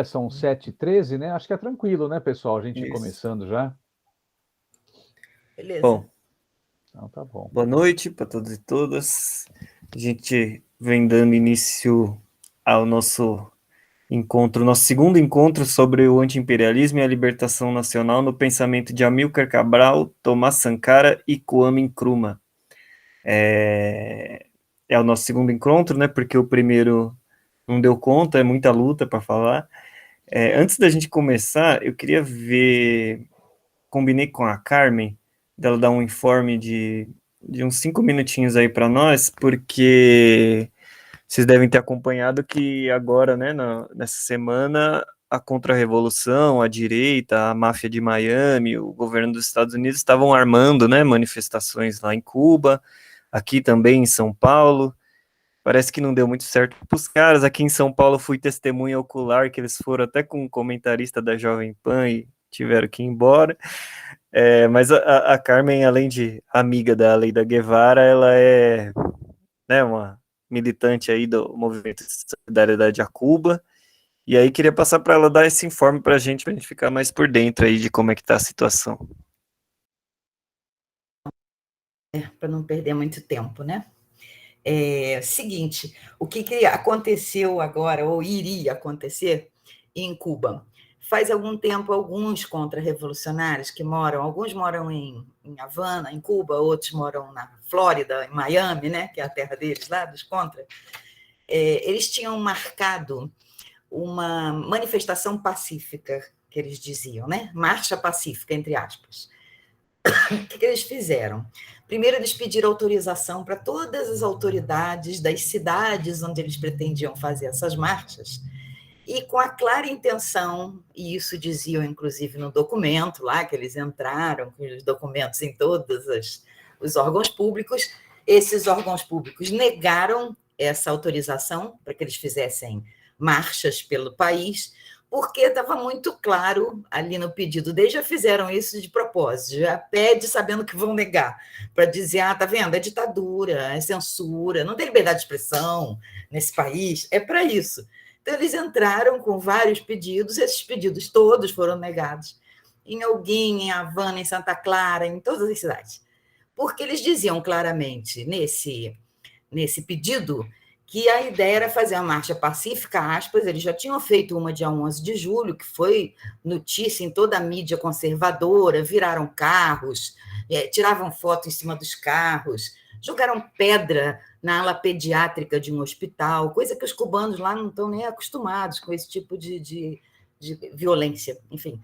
São 7h13, né? Acho que é tranquilo, né, pessoal? A gente ir Isso. começando já. Bom, Beleza. Então tá bom. boa noite para todos e todas. A gente vem dando início ao nosso encontro, nosso segundo encontro sobre o anti-imperialismo e a libertação nacional no pensamento de Amílcar Cabral, Tomás Sankara e Kwame Nkrumah. É o nosso segundo encontro, né? Porque o primeiro não deu conta, é muita luta para falar. Antes da gente começar, eu queria ver, combinei com a Carmen, dela dar um informe de uns 5 minutinhos aí para nós, porque vocês devem ter acompanhado que agora, né, nessa semana, a contra-revolução, a direita, a máfia de Miami, o governo dos Estados Unidos estavam armando, né, manifestações lá em Cuba, aqui também em São Paulo. Parece que não deu muito certo para os caras. Aqui em São Paulo fui testemunha ocular que eles foram até com um comentarista da Jovem Pan e tiveram que ir embora. Mas a Carmen, além de amiga da Leida Guevara, ela é, né, uma militante aí do movimento de solidariedade a Cuba. E aí queria passar para ela dar esse informe para a gente ficar mais por dentro aí de como é que está a situação. Para não perder muito tempo, né? Seguinte, o que aconteceu agora, ou iria acontecer, em Cuba? Faz algum tempo, alguns contra-revolucionários alguns moram em Havana, em Cuba, outros moram na Flórida, em Miami, né, que é a terra deles lá, dos contra, eles tinham marcado uma manifestação pacífica, que eles diziam, né? Marcha pacífica, entre aspas. O que eles fizeram? Primeiro, eles pediram autorização para todas as autoridades das cidades onde eles pretendiam fazer essas marchas, e com a clara intenção, e isso diziam inclusive no documento lá, que eles entraram com os documentos em todos os órgãos públicos, esses órgãos públicos negaram essa autorização para que eles fizessem marchas pelo país, porque estava muito claro ali no pedido. Eles já fizeram isso de propósito, já pede sabendo que vão negar, para dizer, tá vendo, é ditadura, é censura, não tem liberdade de expressão nesse país, é para isso. Então, eles entraram com vários pedidos, esses pedidos todos foram negados, em Holguín, em Havana, em Santa Clara, em todas as cidades, porque eles diziam claramente nesse pedido que a ideia era fazer uma marcha pacífica, aspas, eles já tinham feito uma dia 11 de julho, que foi notícia em toda a mídia conservadora, viraram carros, tiravam foto em cima dos carros, jogaram pedra na ala pediátrica de um hospital, coisa que os cubanos lá não estão nem acostumados com esse tipo de violência, enfim.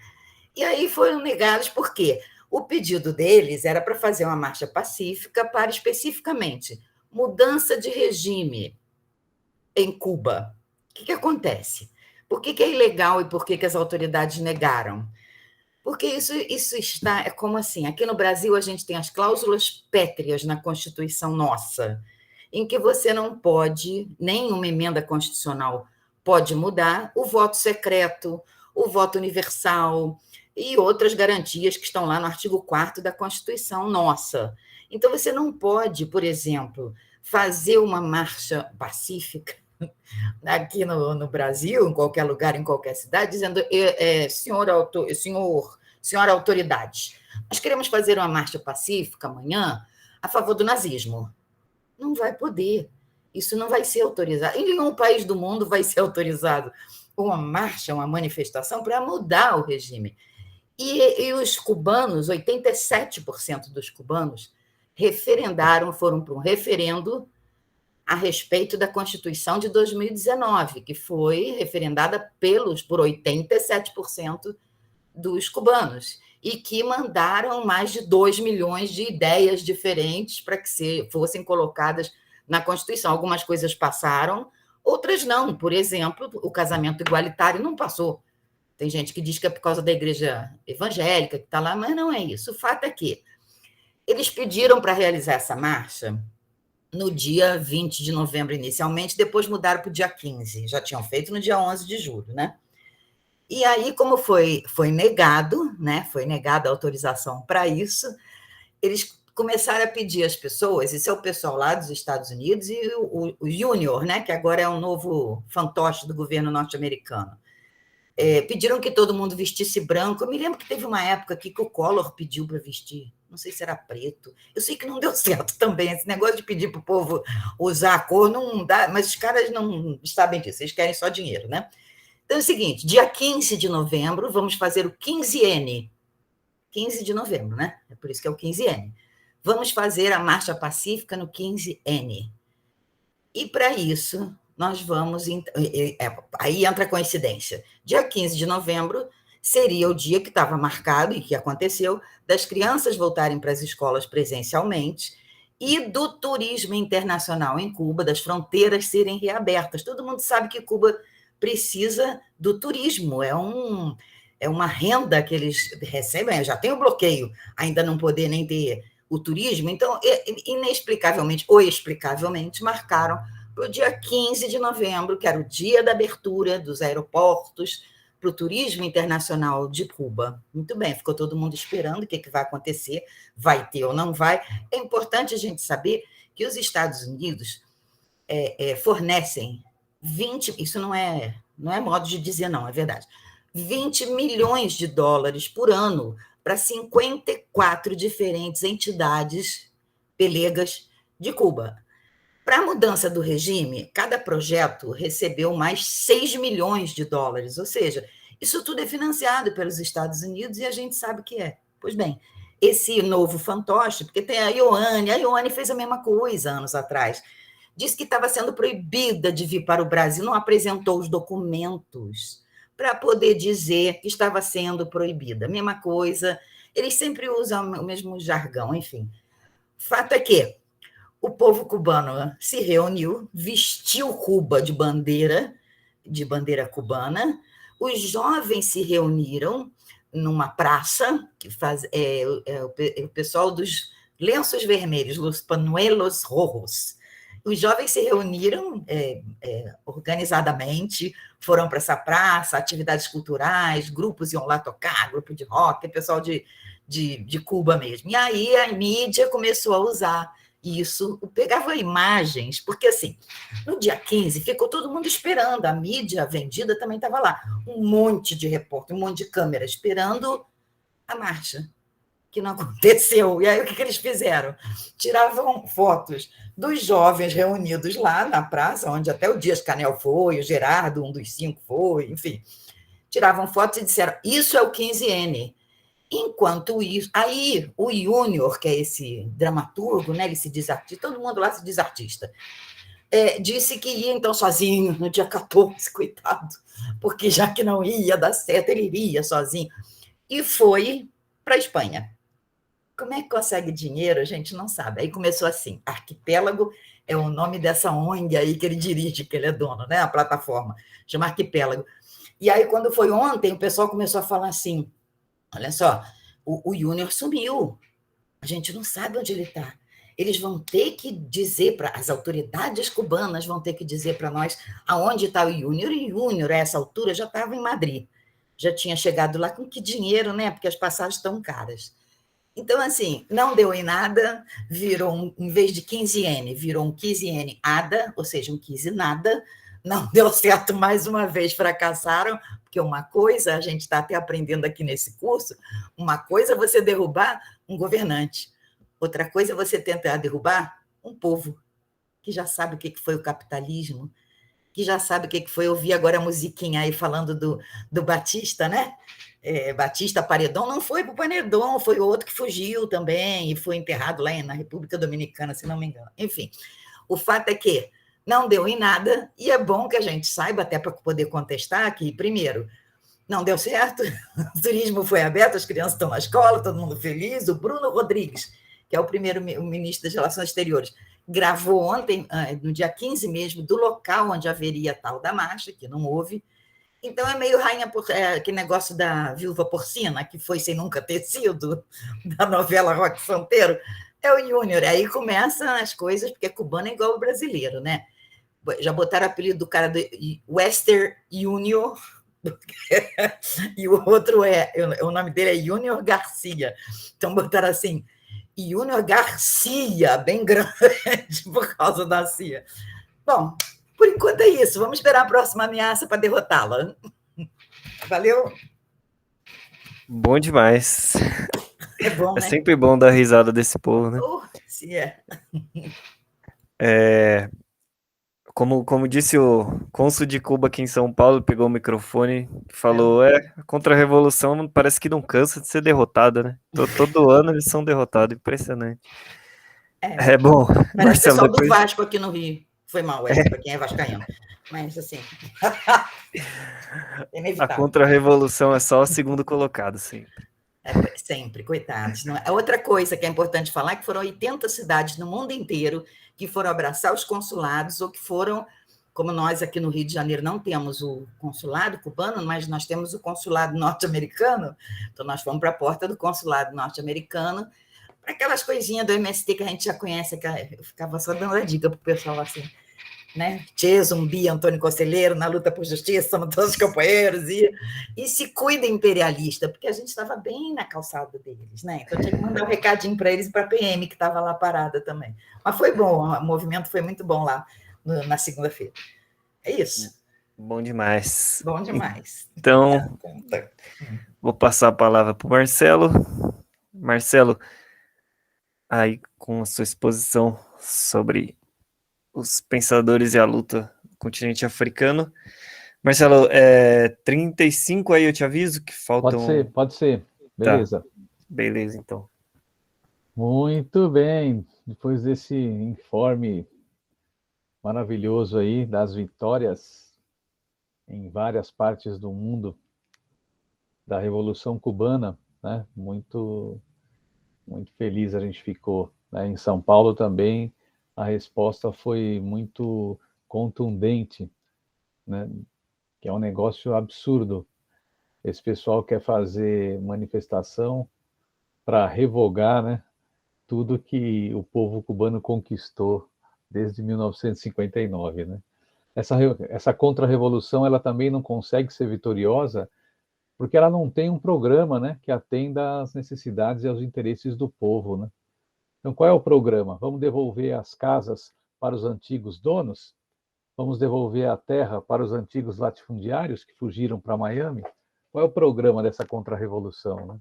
E aí foram negados por quê? O pedido deles era para fazer uma marcha pacífica para, especificamente, mudança de regime em Cuba. O que acontece? Por que é ilegal e por que as autoridades negaram? Porque isso está... É como assim, aqui no Brasil a gente tem as cláusulas pétreas na Constituição nossa, em que você não pode, nenhuma emenda constitucional pode mudar o voto secreto, o voto universal e outras garantias que estão lá no artigo 4º da Constituição nossa. Então, você não pode, por exemplo, fazer uma marcha pacífica aqui no Brasil, em qualquer lugar, em qualquer cidade, dizendo, senhora autoridade, nós queremos fazer uma marcha pacífica amanhã a favor do nazismo. Não vai poder. Isso não vai ser autorizado. Em nenhum país do mundo vai ser autorizado uma marcha, uma manifestação para mudar o regime. E os cubanos, 87% dos cubanos, foram para um referendo a respeito da Constituição de 2019, que foi referendada por 87% dos cubanos, e que mandaram mais de 2 milhões de ideias diferentes para que fossem colocadas na Constituição. Algumas coisas passaram, outras não. Por exemplo, o casamento igualitário não passou. Tem gente que diz que é por causa da igreja evangélica que está lá, mas não é isso. O fato é que eles pediram para realizar essa marcha no dia 20 de novembro inicialmente, depois mudaram para o dia 15, já tinham feito no dia 11 de julho, né? E aí, como foi negado, né? Foi negada a autorização para isso, eles começaram a pedir às pessoas, esse é o pessoal lá dos Estados Unidos, e o Júnior, né? Que agora é um novo fantoche do governo norte-americano. Pediram que todo mundo vestisse branco. Eu me lembro que teve uma época aqui que o Collor pediu para vestir, não sei se era preto. Eu sei que não deu certo também. Esse negócio de pedir para o povo usar a cor não dá, mas os caras não sabem disso, eles querem só dinheiro, né? Então é o seguinte: dia 15 de novembro, vamos fazer o 15N. 15 de novembro, né? É por isso que é o 15N. Vamos fazer a Marcha Pacífica no 15N. E para isso, nós vamos. Aí entra a coincidência. Dia 15 de novembro seria o dia que estava marcado e que aconteceu das crianças voltarem para as escolas presencialmente e do turismo internacional em Cuba, das fronteiras serem reabertas. Todo mundo sabe que Cuba precisa do turismo, é uma renda que eles recebem, já tem o bloqueio, ainda não poder nem ter o turismo, então, inexplicavelmente ou explicavelmente, marcaram para o dia 15 de novembro, que era o dia da abertura dos aeroportos para o turismo internacional de Cuba. Muito bem, ficou todo mundo esperando o que vai acontecer, vai ter ou não vai. É importante a gente saber que os Estados Unidos fornecem 20, isso não é modo de dizer, não, é verdade, 20 milhões de dólares por ano para 54 diferentes entidades pelegas de Cuba. Para a mudança do regime, cada projeto recebeu mais 6 milhões de dólares, ou seja, isso tudo é financiado pelos Estados Unidos e a gente sabe o que é. Pois bem, esse novo fantoche, porque tem a Ioane fez a mesma coisa anos atrás, disse que estava sendo proibida de vir para o Brasil, não apresentou os documentos para poder dizer que estava sendo proibida. Mesma coisa, eles sempre usam o mesmo jargão, enfim. Fato é que o povo cubano se reuniu, vestiu Cuba de bandeira cubana, os jovens se reuniram numa praça, que faz o pessoal dos lenços vermelhos, os panuelos rojos. Os jovens se reuniram organizadamente, foram para essa praça, atividades culturais, grupos iam lá tocar, grupo de rock, pessoal de Cuba mesmo. E aí a mídia começou a usar isso, pegava imagens, porque assim, no dia 15 ficou todo mundo esperando, a mídia vendida também estava lá, um monte de repórter, um monte de câmera esperando a marcha, que não aconteceu. E aí o que eles fizeram? Tiravam fotos dos jovens reunidos lá na praça, onde até o Dias-Canel foi, o Gerardo, um dos 5 foi, enfim. Tiravam fotos e disseram, isso é o 15N. Enquanto isso, aí o Júnior, que é esse dramaturgo, né, ele se diz artista, todo mundo lá se diz artista, disse que ia então sozinho no dia 14, coitado, porque já que não ia dar certo, ele iria sozinho. E foi para a Espanha. Como é que consegue dinheiro? A gente não sabe. Aí começou assim, Arquipélago é o nome dessa ONG aí que ele dirige, que ele é dono, né, a plataforma, chama Arquipélago. E aí, quando foi ontem, o pessoal começou a falar assim, olha só, o Júnior sumiu, a gente não sabe onde ele está. Eles vão ter que dizer, as autoridades cubanas vão ter que dizer para nós aonde está o Júnior, e o Júnior, a essa altura, já estava em Madrid, já tinha chegado lá com que dinheiro, né? Porque as passagens estão caras. Então, assim, não deu em nada, virou, em vez de 15N, virou um 15N ADA, ou seja, um 15 nada, não deu certo mais uma vez, fracassaram, porque uma coisa, a gente está até aprendendo aqui nesse curso, uma coisa é você derrubar um governante, outra coisa é você tentar derrubar um povo que já sabe o que foi o capitalismo, que já sabe o que foi. Eu vi agora a musiquinha aí falando do Batista, né? Batista Paredão, não foi para o Paredão, foi outro que fugiu também e foi enterrado lá na República Dominicana, se não me engano. Enfim, o fato é que não deu em nada, e é bom que a gente saiba, até para poder contestar, que, primeiro, não deu certo, o turismo foi aberto, as crianças estão na escola, todo mundo feliz. O Bruno Rodrigues, que é o primeiro ministro das Relações Exteriores, gravou ontem, no dia 15 mesmo, do local onde haveria tal da marcha, que não houve. Então, é meio que negócio da viúva porcina, que foi sem nunca ter sido, da novela Rock Santeiro, é o Júnior. Aí começam as coisas, porque cubano é igual o brasileiro, né? Já botaram o apelido do cara do Western Junior, e o outro o nome dele é Júnior Garcia. Então, botaram assim, Júnior Garcia, bem grande, por causa da CIA. Bom, por enquanto é isso. Vamos esperar a próxima ameaça para derrotá-la. Valeu? Bom demais. É bom, É né? sempre bom dar risada desse povo, né? Se é. Como disse o cônsul de Cuba aqui em São Paulo, pegou o microfone e falou: a contra-revolução parece que não cansa de ser derrotada, né? Todo ano eles são derrotados, impressionante. É bom, Parece o Marcelo, pessoal do depois. Vasco aqui no Rio. Foi mal essa, para quem é vascaíno. Mas, assim, A inevitável. contra-revolução é só o segundo colocado, sempre. Sempre, coitados. Não é? Outra coisa que é importante falar é que foram 80 cidades no mundo inteiro que foram abraçar os consulados ou que foram, como nós aqui no Rio de Janeiro não temos o consulado cubano, mas nós temos o consulado norte-americano, então nós fomos para a porta do consulado norte-americano, para aquelas coisinhas do MST que a gente já conhece, que eu ficava só dando a dica para o pessoal assim, né? Tchê, Zumbi, Antônio Conselheiro, na luta por justiça, somos todos companheiros, e se cuida imperialista, porque a gente estava bem na calçada deles, né? Então tinha que mandar um recadinho para eles e para a PM, que estava lá parada também. Mas foi bom, o movimento foi muito bom lá na segunda-feira. É isso. Bom demais. Bom demais. Então, vou passar a palavra para o Marcelo. Marcelo, aí com a sua exposição sobre os pensadores e a luta no continente africano. Marcelo, 35 aí eu te aviso que faltam... Pode ser. Beleza. Tá. Beleza, então. Muito bem. Depois desse informe maravilhoso aí das vitórias em várias partes do mundo da Revolução Cubana, né? Muito feliz a gente ficou, né? Em São Paulo também a resposta foi muito contundente, né? Que é um negócio absurdo. Esse pessoal quer fazer manifestação para revogar, né, tudo que o povo cubano conquistou desde 1959, né? Essa contra-revolução ela também não consegue ser vitoriosa porque ela não tem um programa, né, que atenda às necessidades e aos interesses do povo, né? Então, qual é o programa? Vamos devolver as casas para os antigos donos? Vamos devolver a terra para os antigos latifundiários que fugiram para Miami? Qual é o programa dessa contra-revolução, né?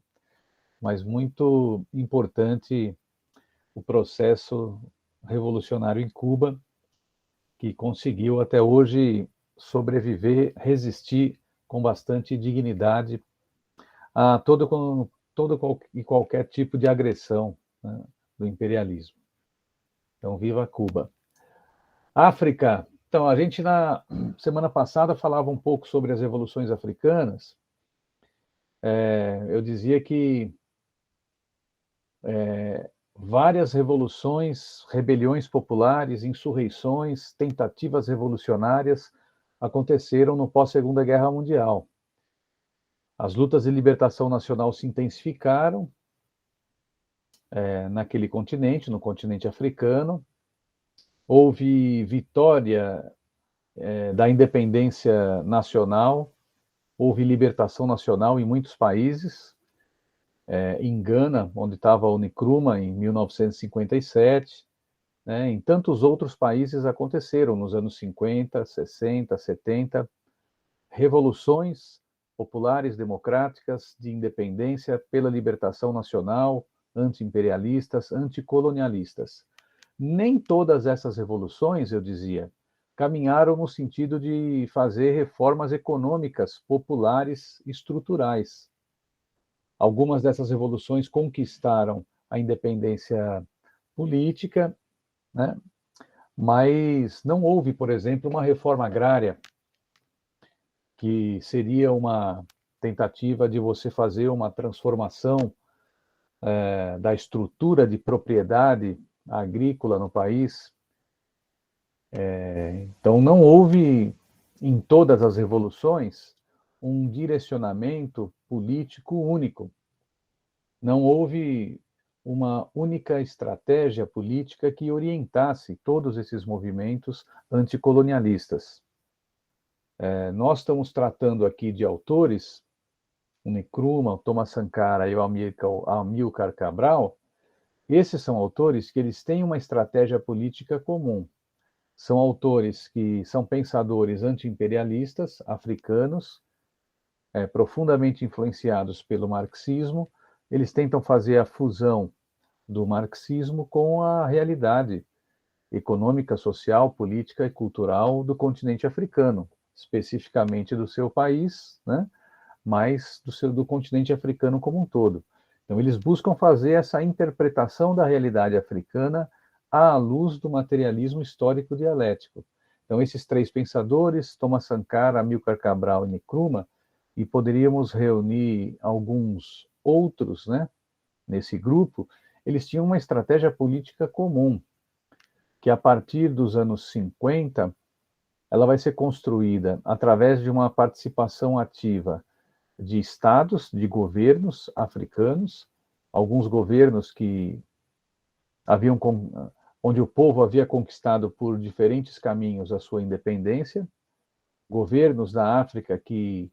Mas muito importante o processo revolucionário em Cuba, que conseguiu até hoje sobreviver, resistir com bastante dignidade a todo e qualquer tipo de agressão, né, do imperialismo. Então, viva Cuba. África. Então, a gente na semana passada falava um pouco sobre as revoluções africanas. Eu dizia que várias revoluções, rebeliões populares, insurreições, tentativas revolucionárias aconteceram no pós-Segunda Guerra Mundial. As lutas de libertação nacional se intensificaram naquele continente, no continente africano. Houve vitória da independência nacional, houve libertação nacional em muitos países. Em Gana, onde estava o Nkrumah em 1957, né? Em tantos outros países aconteceram nos anos 50, 60, 70, revoluções populares democráticas de independência pela libertação nacional, anti-imperialistas, anticolonialistas. Nem todas essas revoluções, eu dizia, caminharam no sentido de fazer reformas econômicas populares estruturais. Algumas dessas revoluções conquistaram a independência política, né? Mas não houve, por exemplo, uma reforma agrária, que seria uma tentativa de você fazer uma transformação da estrutura de propriedade agrícola no país. Então, não houve, em todas as revoluções, um direcionamento político único. Não houve uma única estratégia política que orientasse todos esses movimentos anticolonialistas. Nós estamos tratando aqui de autores, o Nkrumah, o Thomas Sankara e o Amílcar Cabral. Esses são autores que eles têm uma estratégia política comum. São autores que são pensadores anti-imperialistas africanos, profundamente influenciados pelo marxismo, eles tentam fazer a fusão do marxismo com a realidade econômica, social, política e cultural do continente africano, especificamente do seu país, né? Mas do continente africano como um todo. Então, eles buscam fazer essa interpretação da realidade africana à luz do materialismo histórico dialético. Então, esses três pensadores, Thomas Sankara, Amilcar Cabral e Nkrumah, e poderíamos reunir alguns outros, né, nesse grupo, eles tinham uma estratégia política comum, que a partir dos anos 50, ela vai ser construída através de uma participação ativa de estados, de governos africanos, alguns governos que onde o povo havia conquistado por diferentes caminhos a sua independência, governos da África que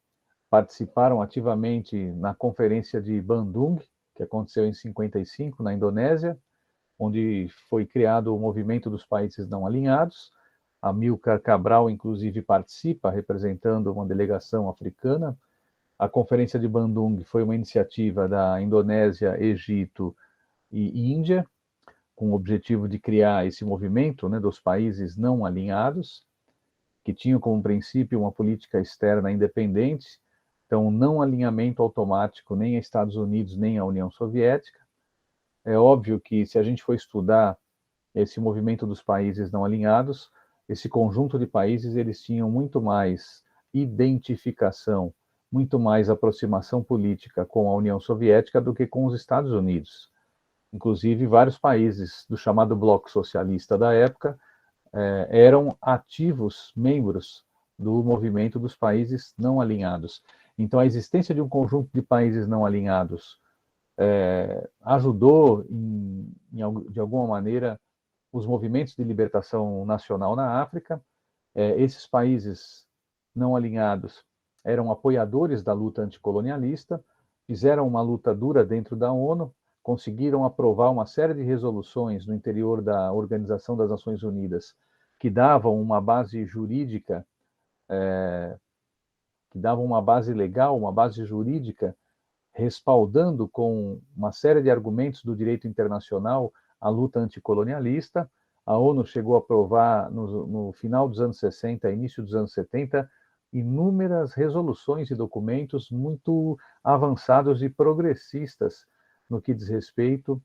participaram ativamente na Conferência de Bandung, que aconteceu em 55 na Indonésia, onde foi criado o movimento dos países não alinhados. Amilcar Cabral, inclusive, participa, representando uma delegação africana. A Conferência de Bandung foi uma iniciativa da Indonésia, Egito e Índia, com o objetivo de criar esse movimento, né, dos países não alinhados, que tinham como princípio uma política externa independente, então não alinhamento automático nem a Estados Unidos nem à União Soviética. É óbvio que se a gente for estudar esse movimento dos países não alinhados, esse conjunto de países, eles tinham muito mais identificação, muito mais aproximação política com a União Soviética do que com os Estados Unidos. Inclusive, vários países do chamado bloco socialista da época eram ativos membros do movimento dos países não alinhados. Então, a existência de um conjunto de países não alinhados ajudou, de alguma maneira, os movimentos de libertação nacional na África. Esses países não alinhados eram apoiadores da luta anticolonialista, fizeram uma luta dura dentro da ONU, conseguiram aprovar uma série de resoluções no interior da Organização das Nações Unidas que davam uma base jurídica, que davam uma base legal, uma base jurídica, respaldando com uma série de argumentos do direito internacional a luta anticolonialista. A ONU chegou a aprovar, no final dos anos 60, início dos anos 70, inúmeras resoluções e documentos muito avançados e progressistas no que diz respeito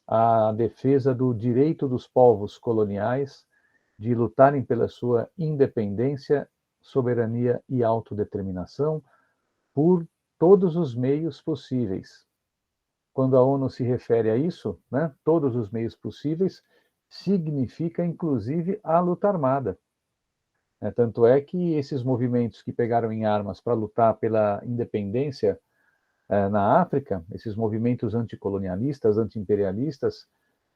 à defesa do direito dos povos coloniais de lutarem pela sua independência, soberania e autodeterminação por todos os meios possíveis. Quando a ONU se refere a isso, né, todos os meios possíveis, significa inclusive a luta armada. Tanto é que esses movimentos que pegaram em armas para lutar pela independência na África, esses movimentos anticolonialistas, antiimperialistas,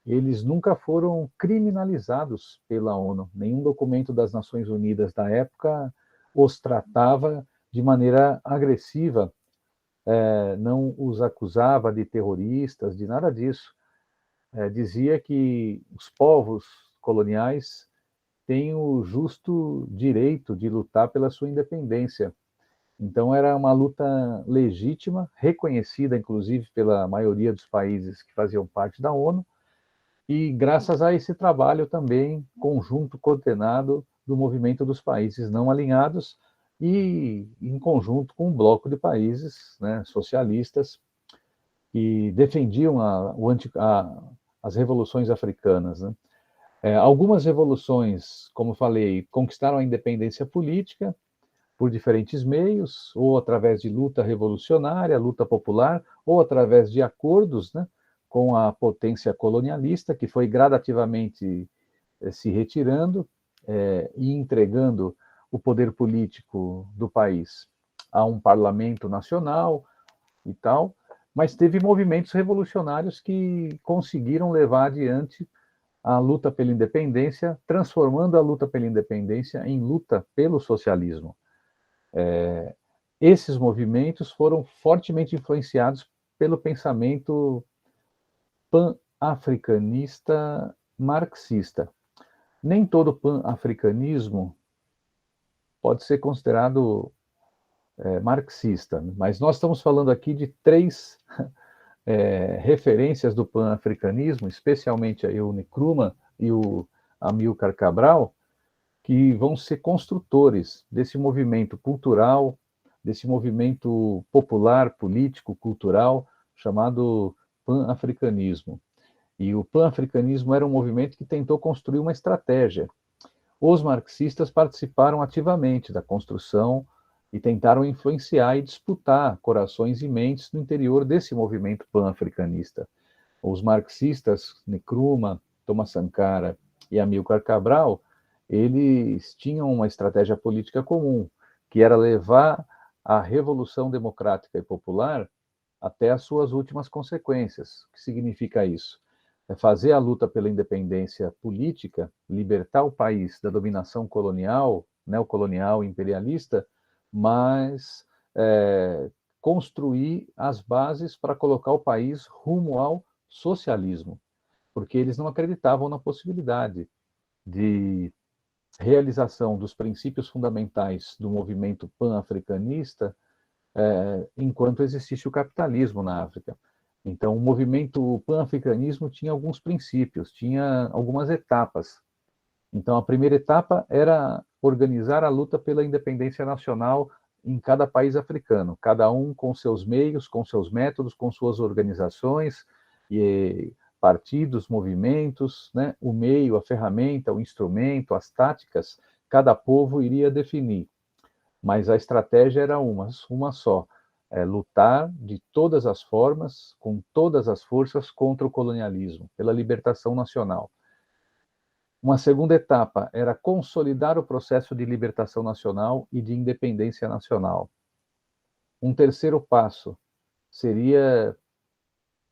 eles nunca foram criminalizados pela ONU. Nenhum documento das Nações Unidas da época os tratava de maneira agressiva, não os acusava de terroristas, de nada disso. Dizia que os povos coloniais têm o justo direito de lutar pela sua independência. Então, era uma luta legítima, reconhecida, inclusive, pela maioria dos países que faziam parte da ONU, e graças a esse trabalho também conjunto, coordenado do movimento dos países não alinhados e em conjunto com um bloco de países, né, socialistas que defendiam as revoluções africanas, né? Algumas revoluções, como falei, conquistaram a independência política por diferentes meios, ou através de luta revolucionária, luta popular, ou através de acordos, né, com a potência colonialista, que foi gradativamente se retirando e entregando o poder político do país a um parlamento nacional e tal, mas teve movimentos revolucionários que conseguiram levar adiante a luta pela independência, transformando a luta pela independência em luta pelo socialismo. Esses movimentos foram fortemente influenciados pelo pensamento pan-africanista marxista. Nem todo pan-africanismo pode ser considerado marxista, mas nós estamos falando aqui de três referências do pan-africanismo, especialmente aí o Nkrumah e o Amilcar Cabral, que vão ser construtores desse movimento cultural, desse movimento popular, político, cultural, chamado pan-africanismo. E o pan-africanismo era um movimento que tentou construir uma estratégia. Os marxistas participaram ativamente da construção e tentaram influenciar e disputar corações e mentes no interior desse movimento pan-africanista. Os marxistas, Nkrumah, Thomas Sankara e Amilcar Cabral, eles tinham uma estratégia política comum, que era levar a revolução democrática e popular até as suas últimas consequências. O que significa isso? É fazer a luta pela independência política, libertar o país da dominação colonial, neocolonial, imperialista, mas construir as bases para colocar o país rumo ao socialismo, porque eles não acreditavam na possibilidade de realização dos princípios fundamentais do movimento pan-africanista enquanto existisse o capitalismo na África. Então, o movimento pan-africanismo tinha alguns princípios, tinha algumas etapas. Então, a primeira etapa era organizar a luta pela independência nacional em cada país africano, cada um com seus meios, com seus métodos, com suas organizações, e partidos, movimentos, né? O meio, a ferramenta, o instrumento, as táticas, cada povo iria definir. Mas a estratégia era uma só, lutar de todas as formas, com todas as forças contra o colonialismo, pela libertação nacional. Uma segunda etapa era consolidar o processo de libertação nacional e de independência nacional. Um terceiro passo seria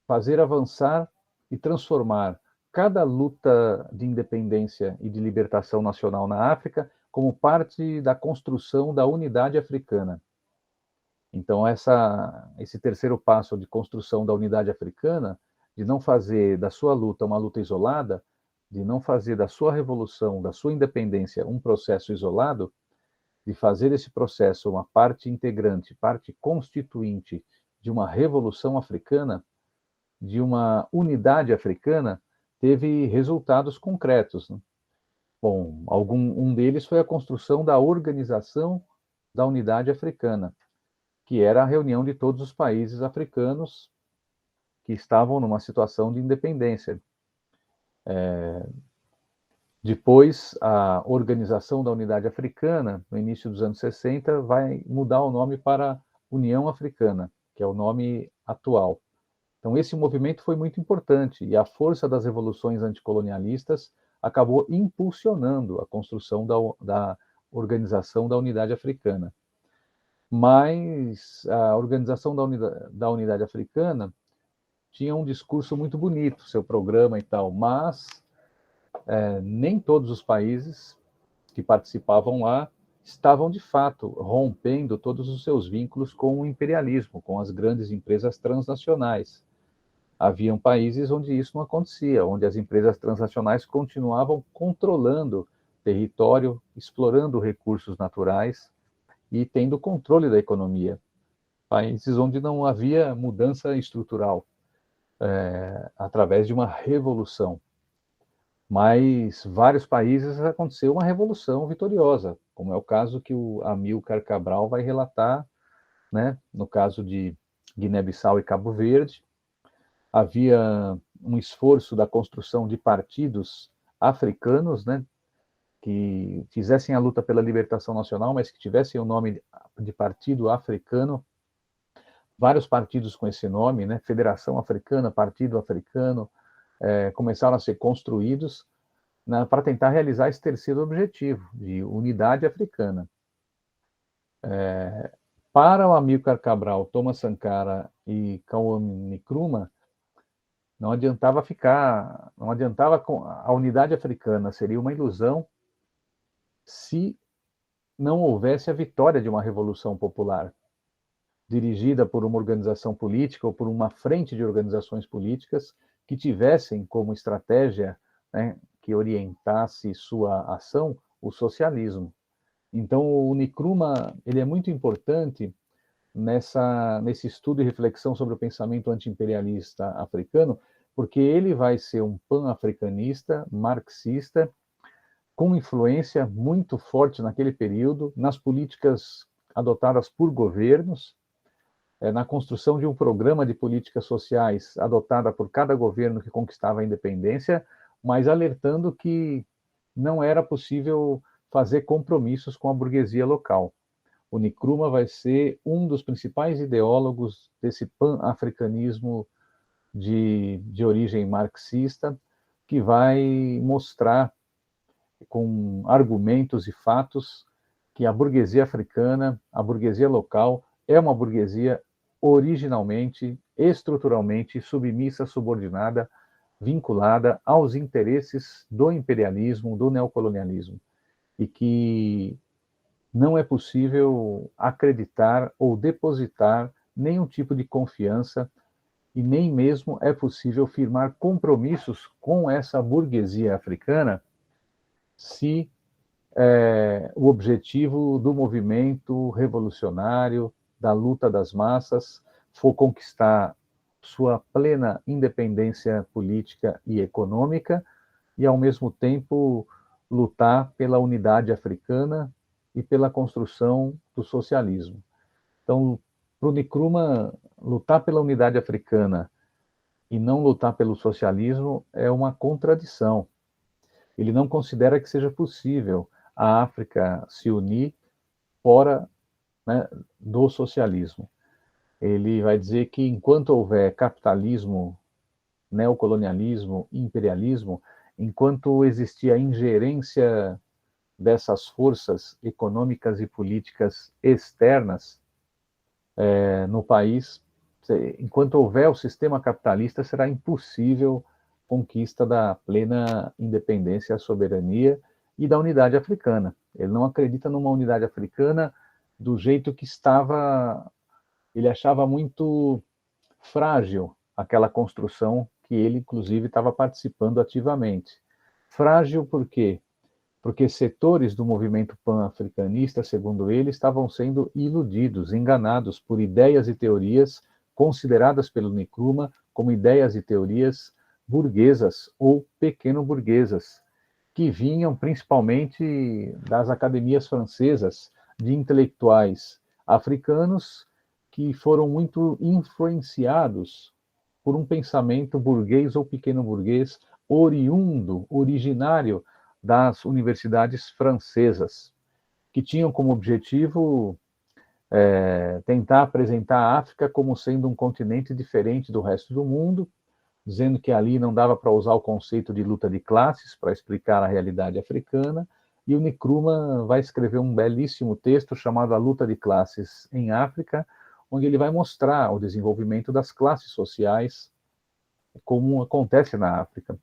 fazer avançar e transformar cada luta de independência e de libertação nacional na África como parte da construção da unidade africana. Então, esse terceiro passo de construção da unidade africana, de não fazer da sua luta uma luta isolada, de não fazer da sua revolução, da sua independência, um processo isolado, de fazer esse processo uma parte integrante, parte constituinte de uma revolução africana, de uma unidade africana, teve resultados concretos, né? Bom, um deles foi a construção da Organização da Unidade Africana, que era a reunião de todos os países africanos que estavam numa situação de independência. Depois, a Organização da Unidade Africana, no início dos anos 60, vai mudar o nome para União Africana, que é o nome atual. Então, esse movimento foi muito importante e a força das revoluções anticolonialistas acabou impulsionando a construção da Organização da Unidade Africana. Mas a Organização da Unidade Africana tinha um discurso muito bonito, seu programa e tal, mas nem todos os países que participavam lá estavam, de fato, rompendo todos os seus vínculos com o imperialismo, com as grandes empresas transnacionais. Haviam países onde isso não acontecia, onde as empresas transnacionais continuavam controlando território, explorando recursos naturais e tendo controle da economia. Países onde não havia mudança estrutural através de uma revolução. Mas vários países aconteceu uma revolução vitoriosa, como é o caso que o Amilcar Cabral vai relatar, né? No caso de Guiné-Bissau e Cabo Verde, havia um esforço da construção de partidos africanos, né, que fizessem a luta pela libertação nacional, mas que tivessem o nome de Partido Africano. Vários partidos com esse nome, né, Federação Africana, Partido Africano, começaram a ser construídos, né, para tentar realizar esse terceiro objetivo, de unidade africana. Para o Amilcar Cabral, Thomas Sankara e Kwame Nkrumah, não adiantava a unidade africana, seria uma ilusão se não houvesse a vitória de uma revolução popular, dirigida por uma organização política ou por uma frente de organizações políticas que tivessem como estratégia, né, que orientasse sua ação, o socialismo. Então, o Nkrumah, ele é muito importante nesse estudo e reflexão sobre o pensamento anti-imperialista africano, porque ele vai ser um pan-africanista, marxista, com influência muito forte naquele período, nas políticas adotadas por governos, na construção de um programa de políticas sociais adotada por cada governo que conquistava a independência, mas alertando que não era possível fazer compromissos com a burguesia local. O Nkrumah vai ser um dos principais ideólogos desse pan-africanismo de origem marxista, que vai mostrar com argumentos e fatos que a burguesia africana, a burguesia local, é uma burguesia originalmente, estruturalmente submissa, subordinada, vinculada aos interesses do imperialismo, do neocolonialismo, e que não é possível acreditar ou depositar nenhum tipo de confiança e nem mesmo é possível firmar compromissos com essa burguesia africana se o objetivo do movimento revolucionário, da luta das massas, for conquistar sua plena independência política e econômica e, ao mesmo tempo, lutar pela unidade africana e pela construção do socialismo. Então, para o Nkrumah, lutar pela unidade africana e não lutar pelo socialismo é uma contradição. Ele não considera que seja possível a África se unir fora, né, do socialismo. Ele vai dizer que enquanto houver capitalismo, neocolonialismo, imperialismo, enquanto existir a ingerência dessas forças econômicas e políticas externas no país, enquanto houver o sistema capitalista, será impossível conquista da plena independência, soberania e da unidade africana. Ele não acredita numa unidade africana do jeito que estava. Ele achava muito frágil aquela construção que ele, inclusive, estava participando ativamente. Frágil por quê? Porque setores do movimento pan-africanista, segundo ele, estavam sendo iludidos, enganados por ideias e teorias consideradas pelo Nkrumah como ideias e teorias burguesas ou pequeno-burguesas, que vinham principalmente das academias francesas de intelectuais africanos que foram muito influenciados por um pensamento burguês ou pequeno-burguês originário das universidades francesas, que tinham como objetivo tentar apresentar a África como sendo um continente diferente do resto do mundo, dizendo que ali não dava para usar o conceito de luta de classes para explicar a realidade africana, e o Nkrumah vai escrever um belíssimo texto chamado A Luta de Classes em África, onde ele vai mostrar o desenvolvimento das classes sociais, como acontece na África.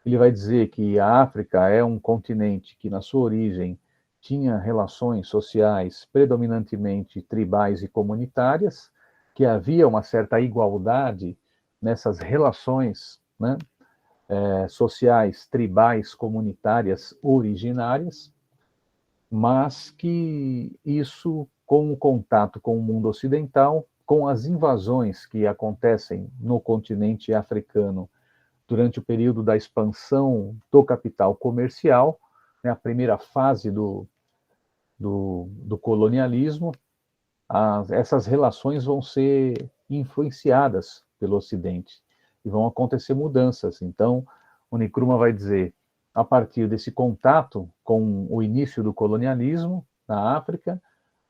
Ele vai dizer que a África é um continente que, na sua origem, tinha relações sociais predominantemente tribais e comunitárias, que havia uma certa igualdade nessas relações, né, sociais, tribais, comunitárias, originárias, mas que isso, com o contato com o mundo ocidental, com as invasões que acontecem no continente africano durante o período da expansão do capital comercial, né, a primeira fase do colonialismo, essas relações vão ser influenciadas pelo Ocidente e vão acontecer mudanças. Então, o Nkrumah vai dizer, a partir desse contato com o início do colonialismo na África,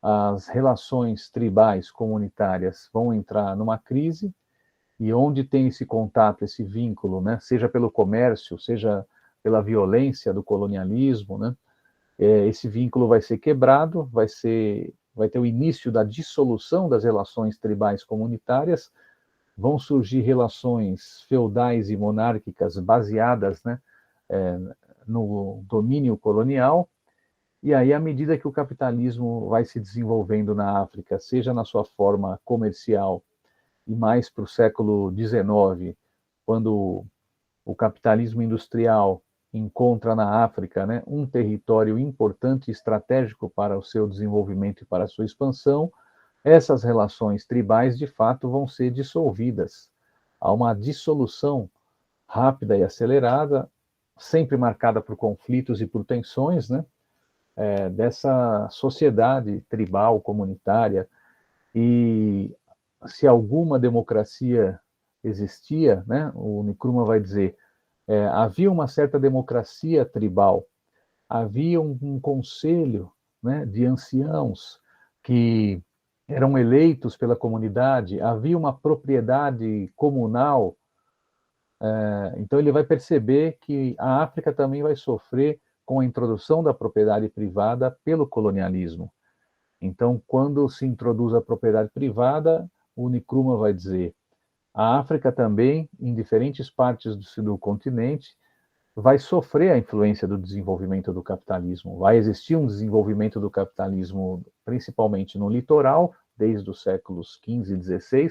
as relações tribais comunitárias vão entrar numa crise, e onde tem esse contato, esse vínculo, né, seja pelo comércio, seja pela violência do colonialismo, né, esse vínculo vai ser quebrado, vai ter o início da dissolução das relações tribais comunitárias, vão surgir relações feudais e monárquicas baseadas, né, no domínio colonial, e aí, à medida que o capitalismo vai se desenvolvendo na África, seja na sua forma comercial, e mais para o século XIX, quando o capitalismo industrial encontra na África, né, um território importante e estratégico para o seu desenvolvimento e para a sua expansão, essas relações tribais, de fato, vão ser dissolvidas. Há uma dissolução rápida e acelerada, sempre marcada por conflitos e por tensões, né, dessa sociedade tribal, comunitária, e se alguma democracia existia, né, o Nkrumah vai dizer, havia uma certa democracia tribal, havia um conselho, né, de anciãos que eram eleitos pela comunidade, havia uma propriedade comunal. Então ele vai perceber que a África também vai sofrer com a introdução da propriedade privada pelo colonialismo. Então, quando se introduz a propriedade privada, o Nkrumah vai dizer, a África também, em diferentes partes do continente, vai sofrer a influência do desenvolvimento do capitalismo. Vai existir um desenvolvimento do capitalismo, principalmente no litoral, desde os séculos XV e XVI.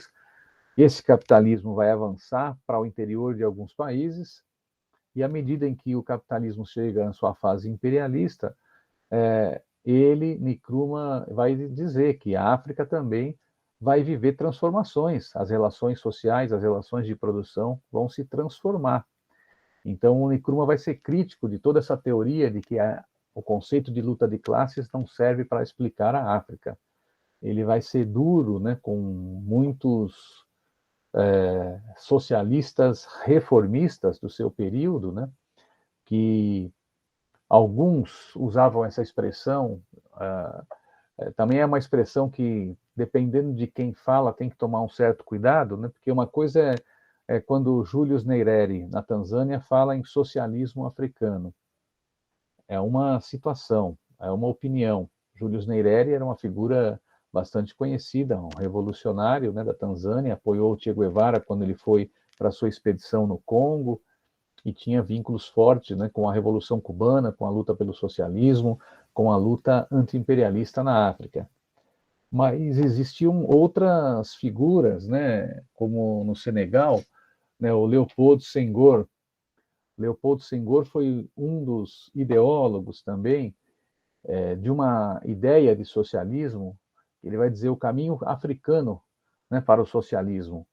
Esse capitalismo vai avançar para o interior de alguns países, e à medida em que o capitalismo chega à sua fase imperialista, Nkrumah, vai dizer que a África também vai viver transformações, as relações sociais, as relações de produção vão se transformar. Então, o Nkrumah vai ser crítico de toda essa teoria de que o conceito de luta de classes não serve para explicar a África. Ele vai ser duro, né, com muitos socialistas reformistas do seu período, né, que alguns usavam essa expressão, também é uma expressão que, dependendo de quem fala, tem que tomar um certo cuidado, né, porque uma coisa é quando Julius Nyerere, na Tanzânia, fala em socialismo africano. É uma situação, é uma opinião. Julius Nyerere era uma figura bastante conhecida, um revolucionário, né, da Tanzânia, apoiou o Che Guevara quando ele foi para sua expedição no Congo, e tinha vínculos fortes, né, com a Revolução Cubana, com a luta pelo socialismo, com a luta anti-imperialista na África. Mas existiam outras figuras, né, como no Senegal, né, o Leopoldo Senghor. Leopoldo Senghor foi um dos ideólogos também de uma ideia de socialismo. Ele vai dizer o caminho africano, né, para o socialismo.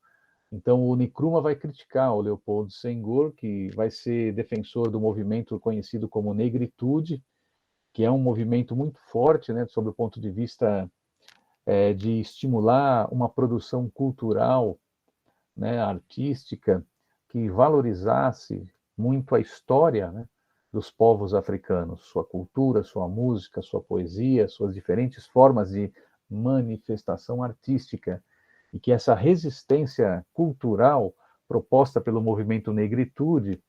Então, o Nkrumah vai criticar o Leopoldo Senghor, que vai ser defensor do movimento conhecido como negritude, que é um movimento muito forte, né, sob o ponto de vista de estimular uma produção cultural, né, artística, que valorizasse muito a história, né, dos povos africanos, sua cultura, sua música, sua poesia, suas diferentes formas de manifestação artística, e que essa resistência cultural proposta pelo movimento negritude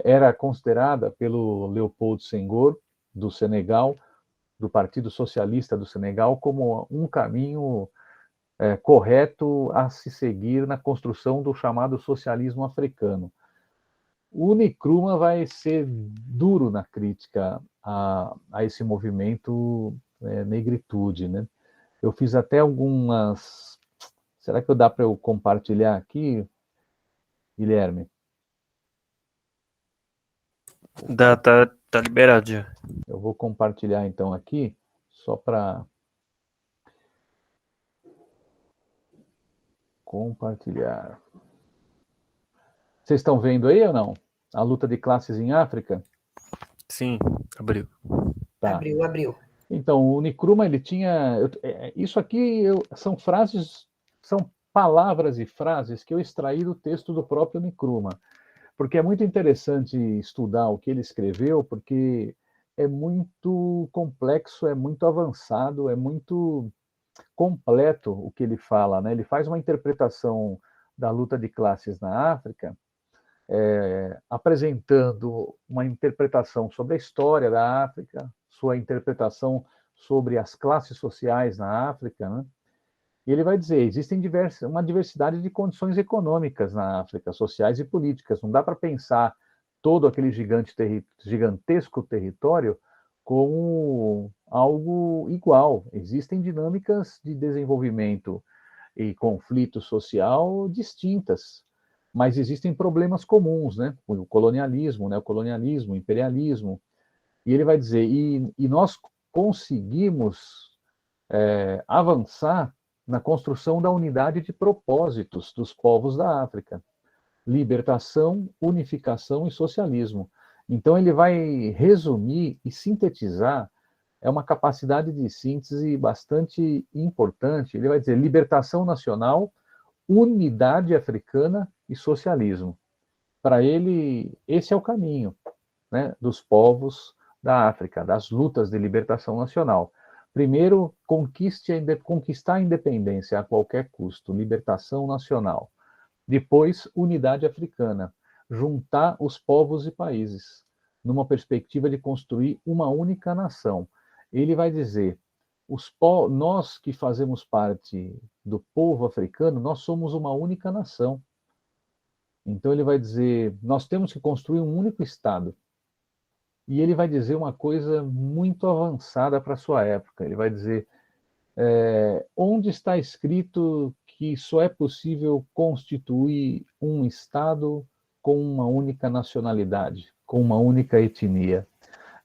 era considerada pelo Leopoldo Senghor, do Senegal, do Partido Socialista do Senegal, como um caminho correto a se seguir na construção do chamado socialismo africano. O Nkrumah vai ser duro na crítica a esse movimento negritude, né? Eu fiz até algumas... Será que dá para eu compartilhar aqui, Guilherme? Tá liberado já. Eu vou compartilhar então aqui, só para compartilhar. Vocês estão vendo aí ou não? A luta de classes em África? Sim, abriu. Tá. Abriu. Então, o Nkrumah, ele tinha... Isso aqui são frases, são palavras e frases que eu extraí do texto do próprio Nkrumah, porque é muito interessante estudar o que ele escreveu, porque é muito complexo, é muito avançado, é muito completo o que ele fala, né? Ele faz uma interpretação da luta de classes na África, apresentando uma interpretação sobre a história da África, sua interpretação sobre as classes sociais na África, né? E ele vai dizer, existem uma diversidade de condições econômicas na África, sociais e políticas. Não dá para pensar todo aquele gigantesco território como algo igual. Existem dinâmicas de desenvolvimento e conflito social distintas, mas existem problemas comuns, né? O colonialismo, o imperialismo, e ele vai dizer, e nós conseguimos avançar na construção da unidade de propósitos dos povos da África. Libertação, unificação e socialismo. Então ele vai resumir e sintetizar, é uma capacidade de síntese bastante importante. Ele vai dizer libertação nacional, unidade africana e socialismo. Para ele, esse é o caminho, né, dos povos da África, das lutas de libertação nacional. Primeiro, conquistar a independência a qualquer custo, libertação nacional. Depois, unidade africana, juntar os povos e países, numa perspectiva de construir uma única nação. Ele vai dizer, nós que fazemos parte do povo africano, nós somos uma única nação. Então ele vai dizer, nós temos que construir um único Estado. E ele vai dizer uma coisa muito avançada para a sua época. Ele vai dizer, onde está escrito que só é possível constituir um Estado com uma única nacionalidade, com uma única etnia.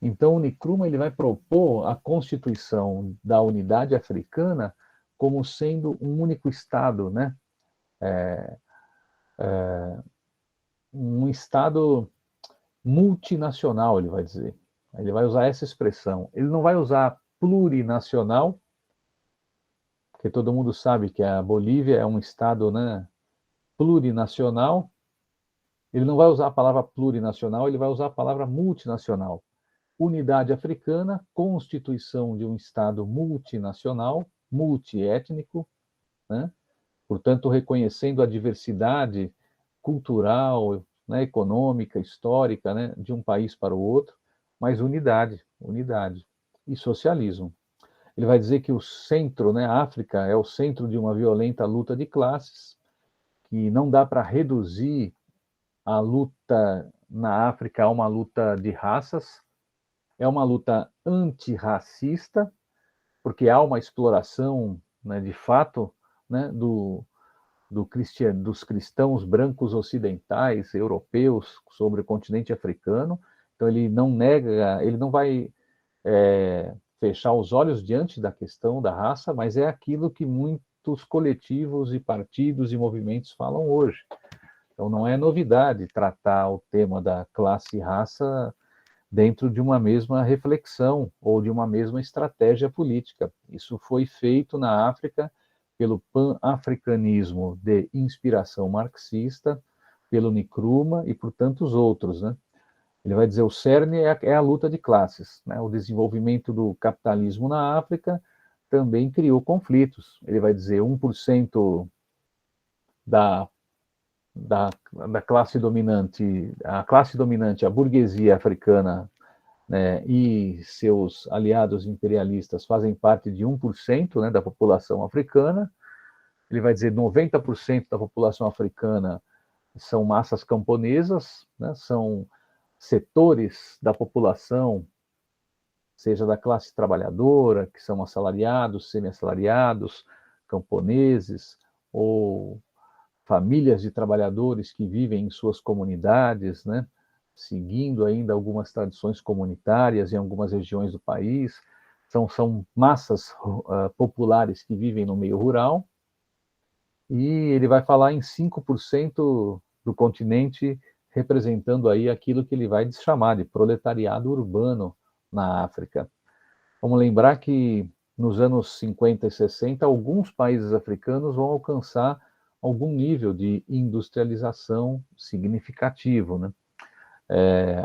Então, o Nkrumah ele vai propor a constituição da unidade africana como sendo um único Estado, né? Um Estado multinacional, ele vai dizer. Ele vai usar essa expressão. Ele não vai usar plurinacional, porque todo mundo sabe que a Bolívia é um Estado, né, plurinacional. Ele não vai usar a palavra plurinacional, ele vai usar a palavra multinacional. Unidade africana, constituição de um Estado multinacional, multiétnico, né? Portanto, reconhecendo a diversidade cultural, né, econômica, histórica, né, de um país para o outro, mas unidade. E socialismo. Ele vai dizer que o centro, né, a África é o centro de uma violenta luta de classes, que não dá para reduzir a luta na África a uma luta de raças, é uma luta antirracista, porque há uma exploração, né, de fato, né, dos cristãos brancos ocidentais, europeus, sobre o continente africano. Então ele não nega, ele não vai fechar os olhos diante da questão da raça, mas é aquilo que muitos coletivos e partidos e movimentos falam hoje. Então não é novidade tratar o tema da classe e raça dentro de uma mesma reflexão ou de uma mesma estratégia política. Isso foi feito na África pelo pan-africanismo de inspiração marxista, pelo Nkrumah e por tantos outros, né? Ele vai dizer o cerne é a luta de classes, né? O desenvolvimento do capitalismo na África também criou conflitos. Ele vai dizer 1% da classe dominante, a burguesia africana, né, e seus aliados imperialistas fazem parte de 1%, né, da população africana. Ele vai dizer 90% da população africana são massas camponesas, né, são setores da população, seja da classe trabalhadora, que são assalariados, semi-assalariados, camponeses, ou famílias de trabalhadores que vivem em suas comunidades, né, seguindo ainda algumas tradições comunitárias em algumas regiões do país. São massas populares que vivem no meio rural. E ele vai falar em 5% do continente, representando aí aquilo que ele vai chamar de proletariado urbano na África. Vamos lembrar que nos anos 50 e 60, alguns países africanos vão alcançar algum nível de industrialização significativo, né?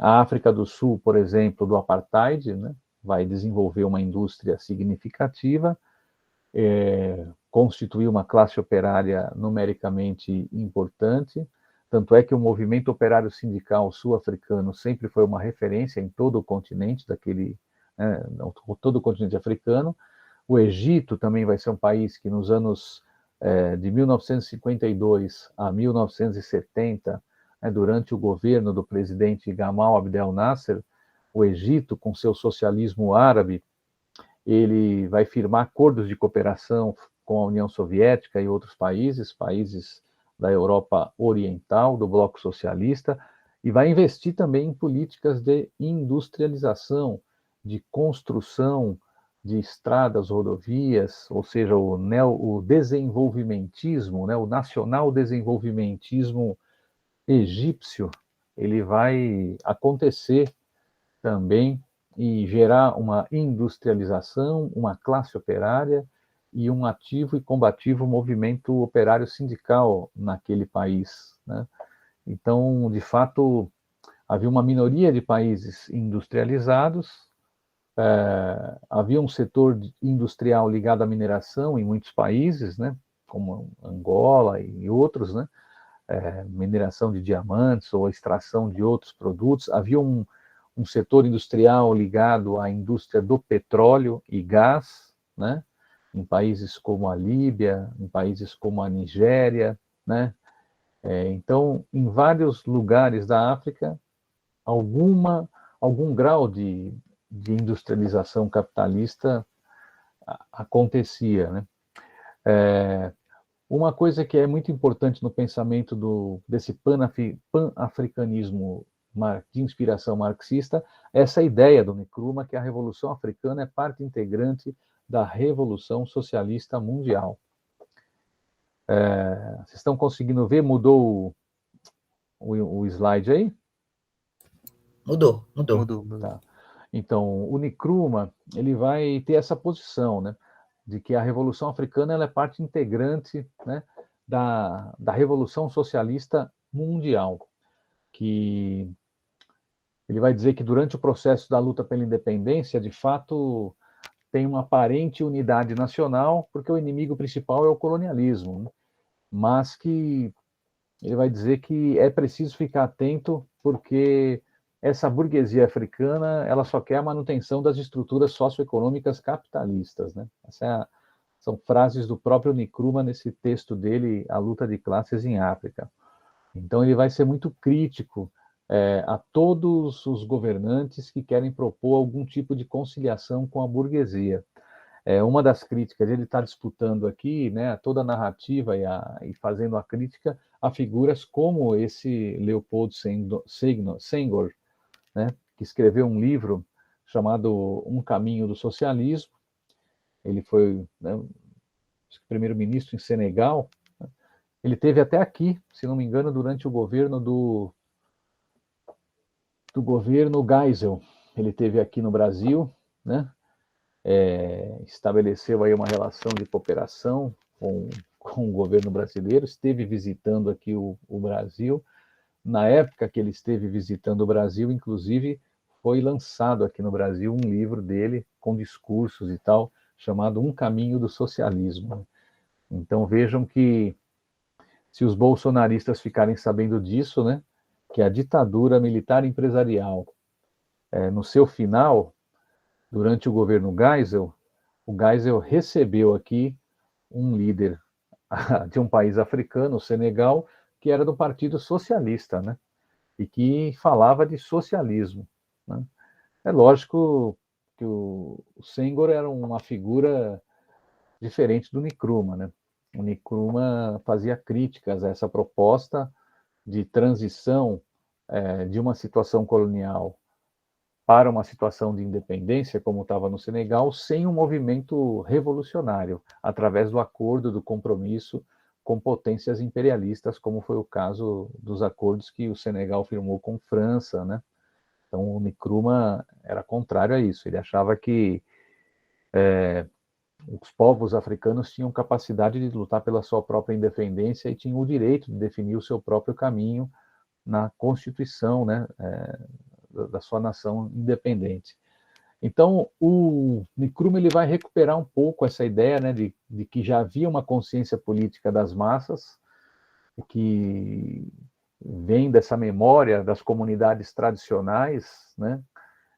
A África do Sul, por exemplo, do apartheid, né, vai desenvolver uma indústria significativa, constituir uma classe operária numericamente importante, tanto é que o movimento operário sindical sul-africano sempre foi uma referência em todo o continente todo o continente africano. O Egito também vai ser um país que nos anos de 1952 a 1970, durante o governo do presidente Gamal Abdel Nasser, o Egito, com seu socialismo árabe, ele vai firmar acordos de cooperação com a União Soviética e outros países da Europa Oriental, do Bloco Socialista, e vai investir também em políticas de industrialização, de construção de estradas, rodovias, ou seja, o desenvolvimentismo, né, o nacional desenvolvimentismo egípcio, ele vai acontecer também e gerar uma industrialização, uma classe operária e um ativo e combativo movimento operário sindical naquele país, né? Então, de fato, havia uma minoria de países industrializados, havia um setor industrial ligado à mineração em muitos países, né, como Angola e outros, né, mineração de diamantes ou extração de outros produtos. Havia um setor industrial ligado à indústria do petróleo e gás, né, em países como a Líbia, em países como a Nigéria, né. Então, em vários lugares da África, algum grau de industrialização capitalista acontecia, né? Uma coisa que é muito importante no pensamento desse pan-africanismo de inspiração marxista é essa ideia do Nkrumah que a Revolução Africana é parte integrante da Revolução Socialista Mundial. Vocês estão conseguindo ver? Mudou o slide aí? Mudou. Tá. Então, o Nkrumah, ele vai ter essa posição, né, de que a Revolução Africana ela é parte integrante, né, da Revolução Socialista Mundial, que ele vai dizer que durante o processo da luta pela independência, de fato, tem uma aparente unidade nacional, porque o inimigo principal é o colonialismo, né, mas que ele vai dizer que é preciso ficar atento, porque essa burguesia africana, ela só quer a manutenção das estruturas socioeconômicas capitalistas, né? São frases do próprio Nkrumah nesse texto dele, A Luta de Classes em África. Então ele vai ser muito crítico a todos os governantes que querem propor algum tipo de conciliação com a burguesia. Uma das críticas, ele está disputando aqui, né, toda a narrativa e fazendo a crítica a figuras como esse Leopold Senghor, né, que escreveu um livro chamado Um Caminho do Socialismo. Ele foi, né, primeiro-ministro em Senegal. Né? Ele teve até aqui, se não me engano, durante o governo do governo Geisel. Ele teve aqui no Brasil, né? Estabeleceu aí uma relação de cooperação com o governo brasileiro, esteve visitando aqui o Brasil. Na época que ele esteve visitando o Brasil, inclusive, foi lançado aqui no Brasil um livro dele, com discursos e tal, chamado Um Caminho do Socialismo. Então vejam que, se os bolsonaristas ficarem sabendo disso, né, que a ditadura militar empresarial, no seu final, durante o governo Geisel, o Geisel recebeu aqui um líder de um país africano, o Senegal, que era do Partido Socialista, né? E que falava de socialismo, né? É lógico que o Senghor era uma figura diferente do Nkrumah, né? O Nkrumah fazia críticas a essa proposta de transição de uma situação colonial para uma situação de independência, como estava no Senegal, sem um movimento revolucionário, através do acordo, do compromisso com potências imperialistas, como foi o caso dos acordos que o Senegal firmou com França, né? Então, o Nkrumah era contrário a isso. Ele achava que os povos africanos tinham capacidade de lutar pela sua própria independência e tinham o direito de definir o seu próprio caminho na Constituição, né, da sua nação independente. Então, o Nkrumah ele vai recuperar um pouco essa ideia, né, de que já havia uma consciência política das massas, que vem dessa memória das comunidades tradicionais, né,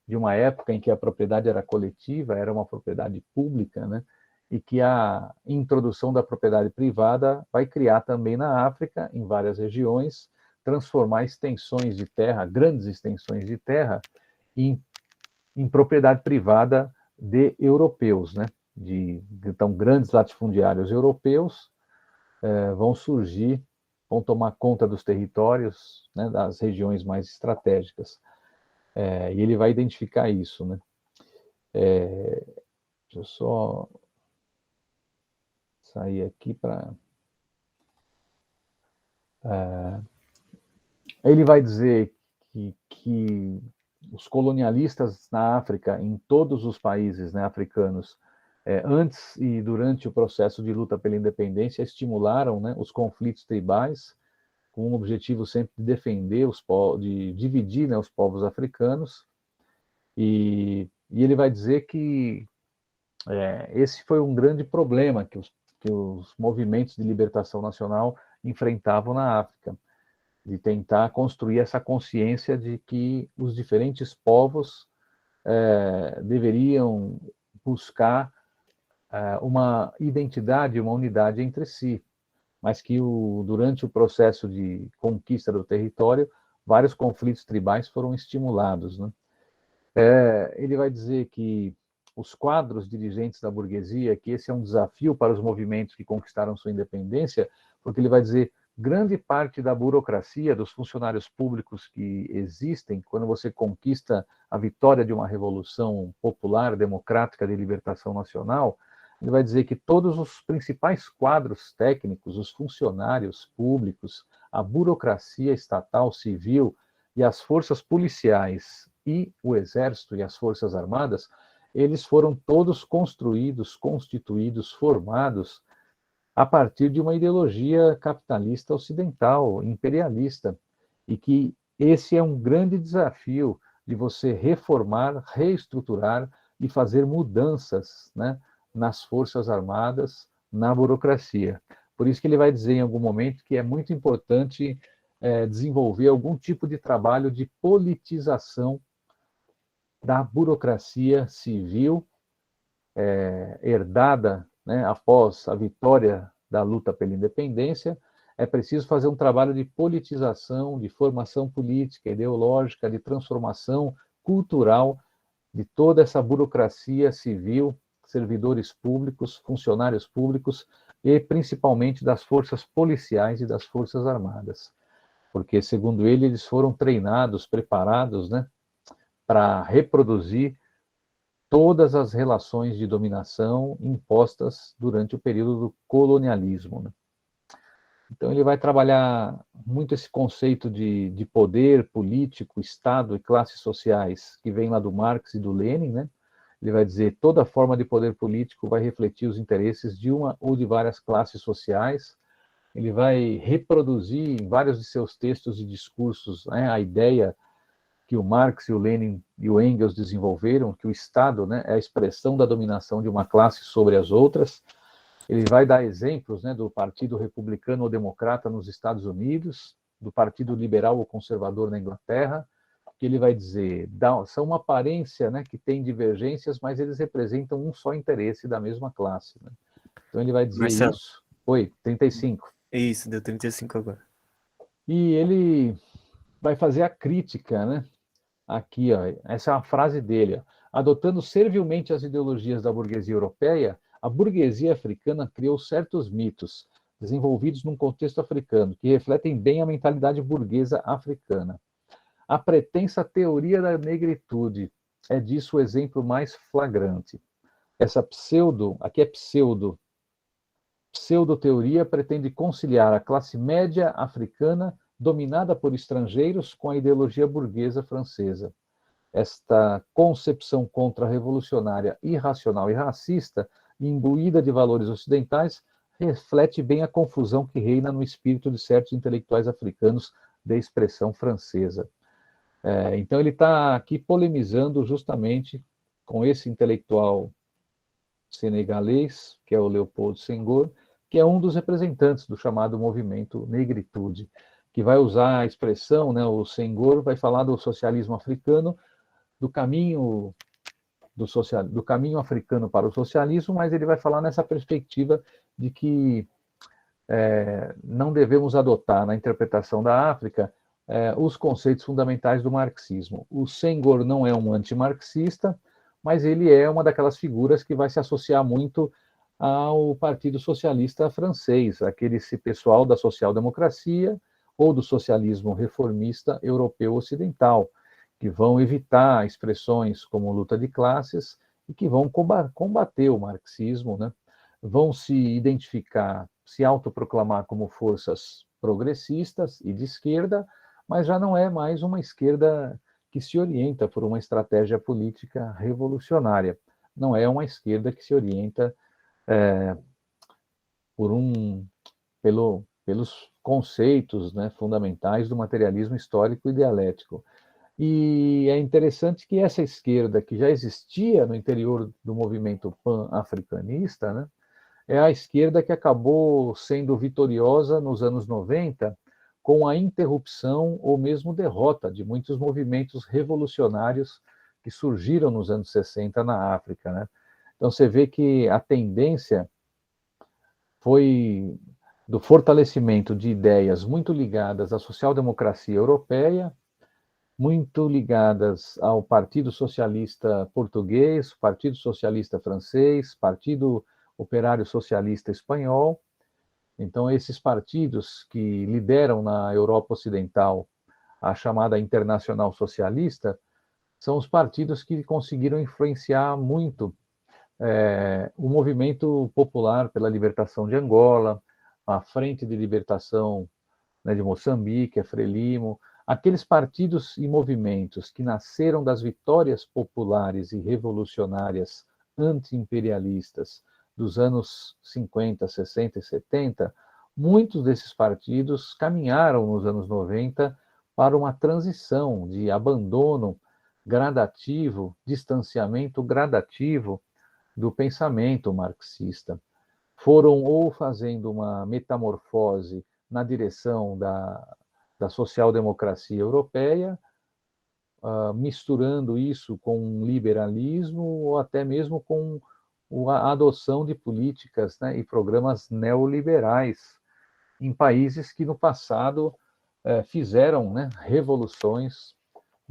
de uma época em que a propriedade era coletiva, era uma propriedade pública, né, e que a introdução da propriedade privada vai criar também na África, em várias regiões, transformar extensões de terra, grandes extensões de terra, em propriedade privada de europeus, né? Então, grandes latifundiários europeus vão surgir vão tomar conta dos territórios, né, das regiões mais estratégicas. E ele vai identificar isso, né? Deixa eu só sair aqui para... Ele vai dizer que os colonialistas na África, em todos os países, né, africanos, antes e durante o processo de luta pela independência, estimularam, né, os conflitos tribais, com o objetivo sempre de defender os povos, de dividir, né, os povos africanos, e ele vai dizer que esse foi um grande problema que os movimentos de libertação nacional enfrentavam na África, de tentar construir essa consciência de que os diferentes povos deveriam buscar uma identidade, uma unidade entre si, mas que durante o processo de conquista do território, vários conflitos tribais foram estimulados, né? Ele vai dizer que os quadros dirigentes da burguesia, que esse é um desafio para os movimentos que conquistaram sua independência, porque ele vai dizer grande parte da burocracia, dos funcionários públicos que existem, quando você conquista a vitória de uma revolução popular, democrática, de libertação nacional, ele vai dizer que todos os principais quadros técnicos, os funcionários públicos, a burocracia estatal, civil e as forças policiais e o exército e as forças armadas, eles foram todos construídos, constituídos, formados a partir de uma ideologia capitalista ocidental, imperialista, e que esse é um grande desafio de você reformar, reestruturar e fazer mudanças, né, nas forças armadas, na burocracia. Por isso que ele vai dizer em algum momento que é muito importante desenvolver algum tipo de trabalho de politização da burocracia civil herdada, né, após a vitória da luta pela independência. É preciso fazer um trabalho de politização, de formação política, ideológica, de transformação cultural de toda essa burocracia civil, servidores públicos, funcionários públicos e principalmente das forças policiais e das forças armadas. Porque, segundo ele, eles foram treinados, preparados, né, para reproduzir todas as relações de dominação impostas durante o período do colonialismo, né? Então, ele vai trabalhar muito esse conceito de poder político, Estado e classes sociais, que vem lá do Marx e do Lenin, né? Ele vai dizer que toda forma de poder político vai refletir os interesses de uma ou de várias classes sociais. Ele vai reproduzir em vários de seus textos e discursos, né, a ideia que o Marx e o Lenin e o Engels desenvolveram, que o Estado, né, é a expressão da dominação de uma classe sobre as outras. Ele vai dar exemplos, né, do Partido Republicano ou Democrata nos Estados Unidos, do Partido Liberal ou Conservador na Inglaterra, que ele vai dizer, são uma aparência, né, que tem divergências, mas eles representam um só interesse da mesma classe, né? Então ele vai dizer Marcelo. isso. Oi, 35. Isso, deu 35 agora. E ele vai fazer a crítica, né? Aqui, ó, essa é uma frase dele, ó. Adotando servilmente as ideologias da burguesia europeia, a burguesia africana criou certos mitos, desenvolvidos num contexto africano, que refletem bem a mentalidade burguesa africana. A pretensa teoria da negritude é disso o exemplo mais flagrante. Essa aqui é pseudo-teoria pretende conciliar a classe média africana dominada por estrangeiros com a ideologia burguesa francesa. Esta concepção contra-revolucionária, irracional e racista, imbuída de valores ocidentais, reflete bem a confusão que reina no espírito de certos intelectuais africanos de expressão francesa. Então ele está aqui polemizando justamente com esse intelectual senegalês, que é o Leopoldo Senghor, que é um dos representantes do chamado movimento negritude, que vai usar a expressão, né, o Senghor vai falar do socialismo africano, do caminho africano para o socialismo, mas ele vai falar nessa perspectiva de que não devemos adotar na interpretação da África os conceitos fundamentais do marxismo. O Senghor não é um antimarxista, mas ele é uma daquelas figuras que vai se associar muito ao Partido Socialista Francês, esse pessoal da social-democracia ou do socialismo reformista europeu ocidental, que vão evitar expressões como luta de classes e que vão combater o marxismo, né? Vão se identificar, se autoproclamar como forças progressistas e de esquerda, mas já não é mais uma esquerda que se orienta por uma estratégia política revolucionária. Não é uma esquerda que se orienta por pelos conceitos, né, fundamentais do materialismo histórico e dialético. E é interessante que essa esquerda, que já existia no interior do movimento pan-africanista, né, é a esquerda que acabou sendo vitoriosa nos anos 90, com a interrupção ou mesmo derrota de muitos movimentos revolucionários que surgiram nos anos 60 na África, né? Então você vê que a tendência foi do fortalecimento de ideias muito ligadas à social-democracia europeia, muito ligadas ao Partido Socialista Português, Partido Socialista Francês, Partido Operário Socialista Espanhol. Então, esses partidos que lideram na Europa Ocidental a chamada Internacional Socialista são os partidos que conseguiram influenciar muito o movimento popular pela libertação de Angola, a Frente de Libertação, né, de Moçambique, a Frelimo, aqueles partidos e movimentos que nasceram das vitórias populares e revolucionárias anti-imperialistas dos anos 50, 60 e 70, muitos desses partidos caminharam nos anos 90 para uma transição de abandono gradativo, distanciamento gradativo do pensamento marxista. Foram ou fazendo uma metamorfose na direção da social-democracia europeia, misturando isso com um liberalismo ou até mesmo com a adoção de políticas, né, e programas neoliberais em países que no passado fizeram, né, revoluções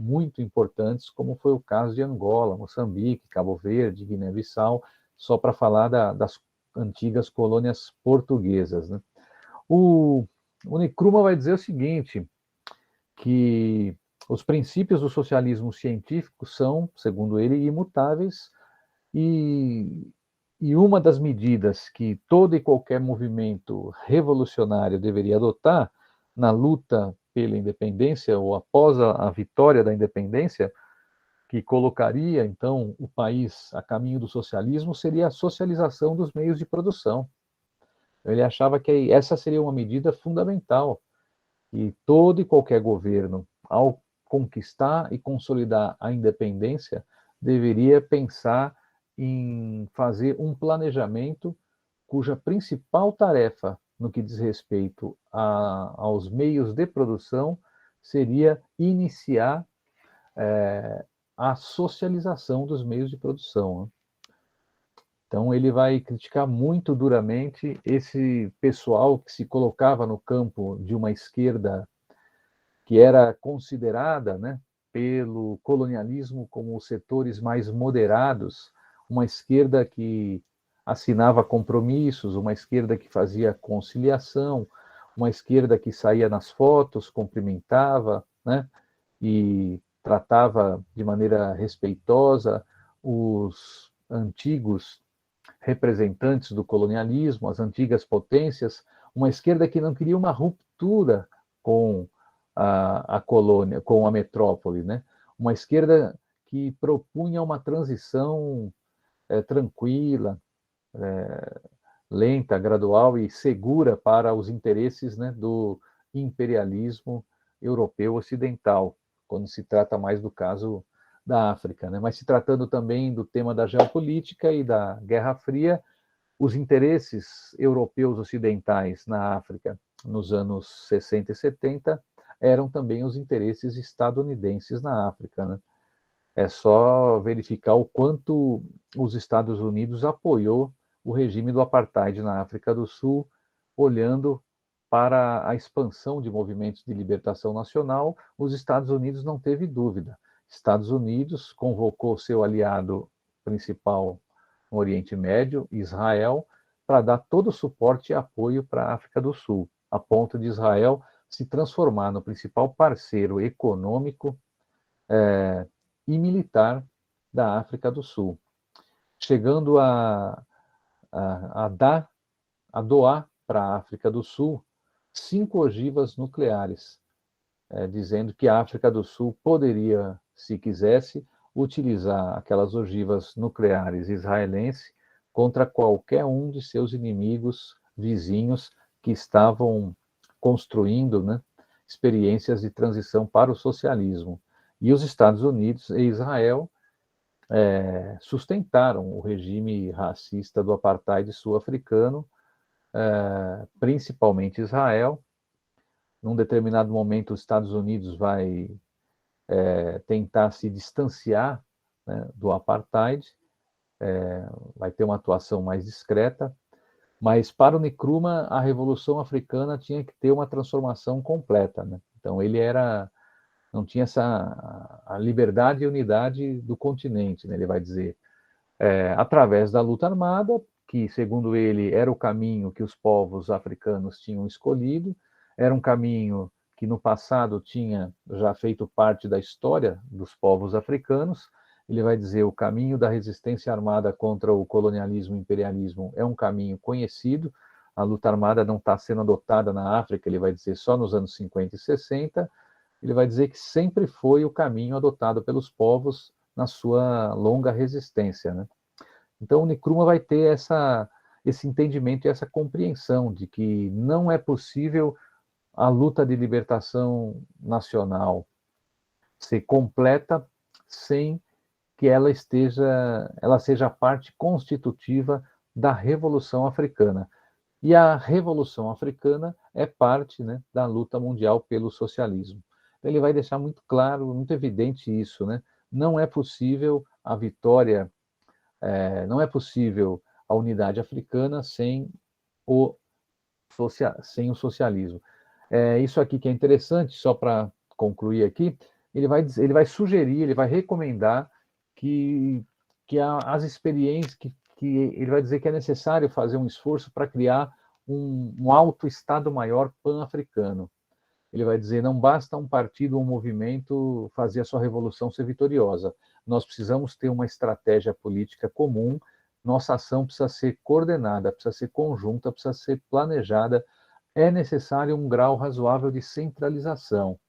muito importantes, como foi o caso de Angola, Moçambique, Cabo Verde, Guiné-Bissau, só para falar das antigas colônias portuguesas, né? O Nkrumah vai dizer o seguinte, que os princípios do socialismo científico são, segundo ele, imutáveis e uma das medidas que todo e qualquer movimento revolucionário deveria adotar na luta pela independência ou após a vitória da independência, que colocaria, então, o país a caminho do socialismo, seria a socialização dos meios de produção. Ele achava que essa seria uma medida fundamental, e todo e qualquer governo, ao conquistar e consolidar a independência, deveria pensar em fazer um planejamento cuja principal tarefa, no que diz respeito aos meios de produção, seria iniciar a socialização dos meios de produção, né? Então, ele vai criticar muito duramente esse pessoal que se colocava no campo de uma esquerda que era considerada, né, pelo colonialismo como os setores mais moderados, uma esquerda que assinava compromissos, uma esquerda que fazia conciliação, uma esquerda que saía nas fotos, cumprimentava, né, e tratava de maneira respeitosa os antigos representantes do colonialismo, as antigas potências, uma esquerda que não queria uma ruptura com a colônia, com a metrópole, né? Uma esquerda que propunha uma transição tranquila, lenta, gradual e segura para os interesses, né, do imperialismo europeu ocidental, quando se trata mais do caso da África, né? Mas se tratando também do tema da geopolítica e da Guerra Fria, os interesses europeus ocidentais na África nos anos 60 e 70 eram também os interesses estadunidenses na África, né? É só verificar o quanto os Estados Unidos apoiou o regime do apartheid na África do Sul, olhando para a expansão de movimentos de libertação nacional. Os Estados Unidos não teve dúvida. Estados Unidos convocou seu aliado principal no Oriente Médio, Israel, para dar todo o suporte e apoio para a África do Sul, a ponto de Israel se transformar no principal parceiro econômico e militar da África do Sul, chegando a doar para a África do Sul 5 ogivas nucleares, dizendo que a África do Sul poderia, se quisesse, utilizar aquelas ogivas nucleares israelenses contra qualquer um de seus inimigos vizinhos que estavam construindo, né, experiências de transição para o socialismo. E os Estados Unidos e Israel sustentaram o regime racista do apartheid sul-africano, principalmente Israel. Num determinado momento, os Estados Unidos vai tentar se distanciar, né, do apartheid, vai ter uma atuação mais discreta, mas para o Nkrumah, a Revolução Africana tinha que ter uma transformação completa, né? Então ele não tinha a liberdade e unidade do continente, né? Ele vai dizer, através da luta armada, que segundo ele era o caminho que os povos africanos tinham escolhido, era um caminho que no passado tinha já feito parte da história dos povos africanos. Ele vai dizer, o caminho da resistência armada contra o colonialismo e imperialismo é um caminho conhecido, a luta armada não está sendo adotada na África, ele vai dizer, só nos anos 50 e 60, ele vai dizer que sempre foi o caminho adotado pelos povos na sua longa resistência, né? Então o Nkrumah vai ter esse entendimento e essa compreensão de que não é possível a luta de libertação nacional ser completa sem que ela seja parte constitutiva da Revolução Africana. E a Revolução Africana é parte, né, da luta mundial pelo socialismo. Ele vai deixar muito claro, muito evidente isso, né? Não é possível a vitória, não é possível a unidade africana sem o socialismo. Isso aqui que é interessante, só para concluir aqui, ele vai sugerir, ele vai recomendar que as experiências, que ele vai dizer que é necessário fazer um esforço para criar um alto Estado-Maior pan-africano. Ele vai dizer, não basta um partido ou um movimento fazer a sua revolução ser vitoriosa. Nós precisamos ter uma estratégia política comum, nossa ação precisa ser coordenada, precisa ser conjunta, precisa ser planejada. É necessário um grau razoável de centralização,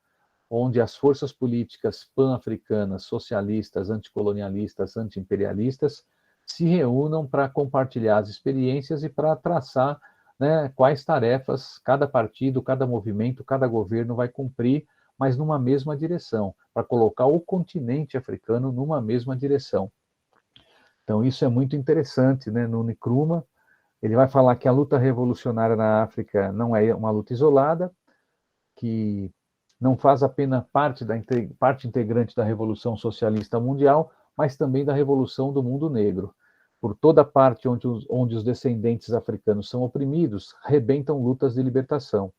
onde as forças políticas pan-africanas, socialistas, anticolonialistas, anti-imperialistas, se reúnam para compartilhar as experiências e para traçar, né, quais tarefas cada partido, cada movimento, cada governo vai cumprir, mas numa mesma direção, para colocar o continente africano numa mesma direção. Então isso é muito interessante, né, no Nkrumah. Ele vai falar que a luta revolucionária na África não é uma luta isolada, que não faz apenas parte integrante da Revolução Socialista Mundial, mas também da Revolução do Mundo Negro. Por toda parte onde os descendentes africanos são oprimidos, rebentam lutas de libertação,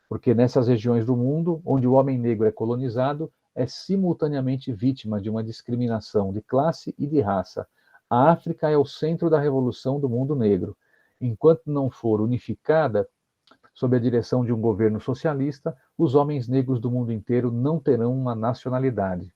porque nessas regiões do mundo, onde o homem negro é colonizado, é simultaneamente vítima de uma discriminação de classe e de raça. A África é o centro da Revolução do Mundo Negro. Enquanto não for unificada sob a direção de um governo socialista, os homens negros do mundo inteiro não terão uma nacionalidade.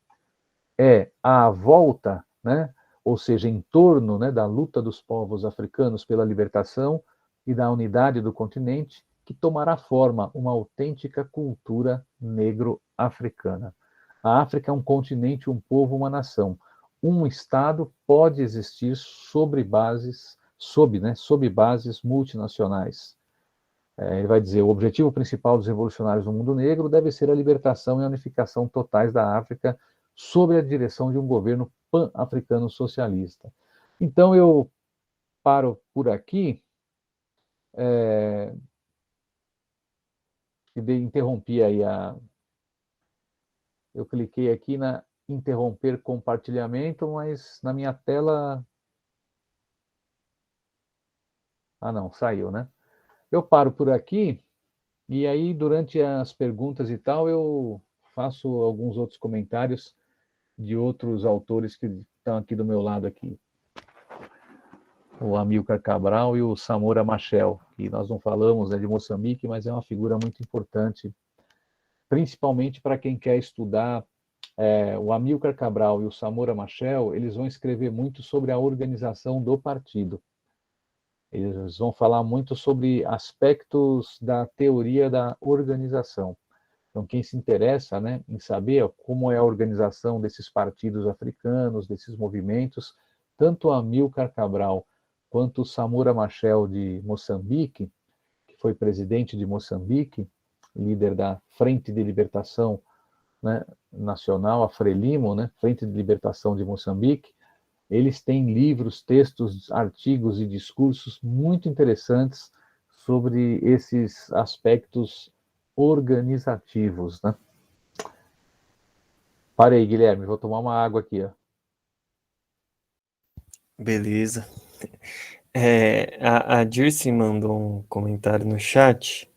É à volta, né, ou seja, em torno, né, da luta dos povos africanos pela libertação e da unidade do continente, que tomará forma uma autêntica cultura negro-africana. A África é um continente, um povo, uma nação. Um Estado pode existir sob bases multinacionais. Ele vai dizer, o objetivo principal dos revolucionários no mundo negro deve ser a libertação e a unificação totais da África sob a direção de um governo pan-africano socialista. Então, eu paro por aqui, interrompi aí eu cliquei aqui na interromper compartilhamento, mas na minha tela... não, saiu, né? Eu paro por aqui, e aí durante as perguntas e tal, eu faço alguns outros comentários de outros autores que estão aqui do meu lado aqui. o Amílcar Cabral e o Samora Machel, que nós não falamos, né, de Moçambique, mas é uma figura muito importante, principalmente para quem quer estudar. O Amílcar Cabral e o Samora Machel, eles vão escrever muito sobre a organização do partido. Eles vão falar muito sobre aspectos da teoria da organização. Então, quem se interessa, né, em saber como é a organização desses partidos africanos, desses movimentos, tanto Amílcar Cabral quanto o Samora Machel de Moçambique, que foi presidente de Moçambique, líder da Frente de Libertação, né, Nacional, a Frelimo, né, Frente de Libertação de Moçambique, eles têm livros, textos, artigos e discursos muito interessantes sobre esses aspectos organizativos, né? Parei, Guilherme, vou tomar uma água aqui, ó. Beleza. A Dirce mandou um comentário no chat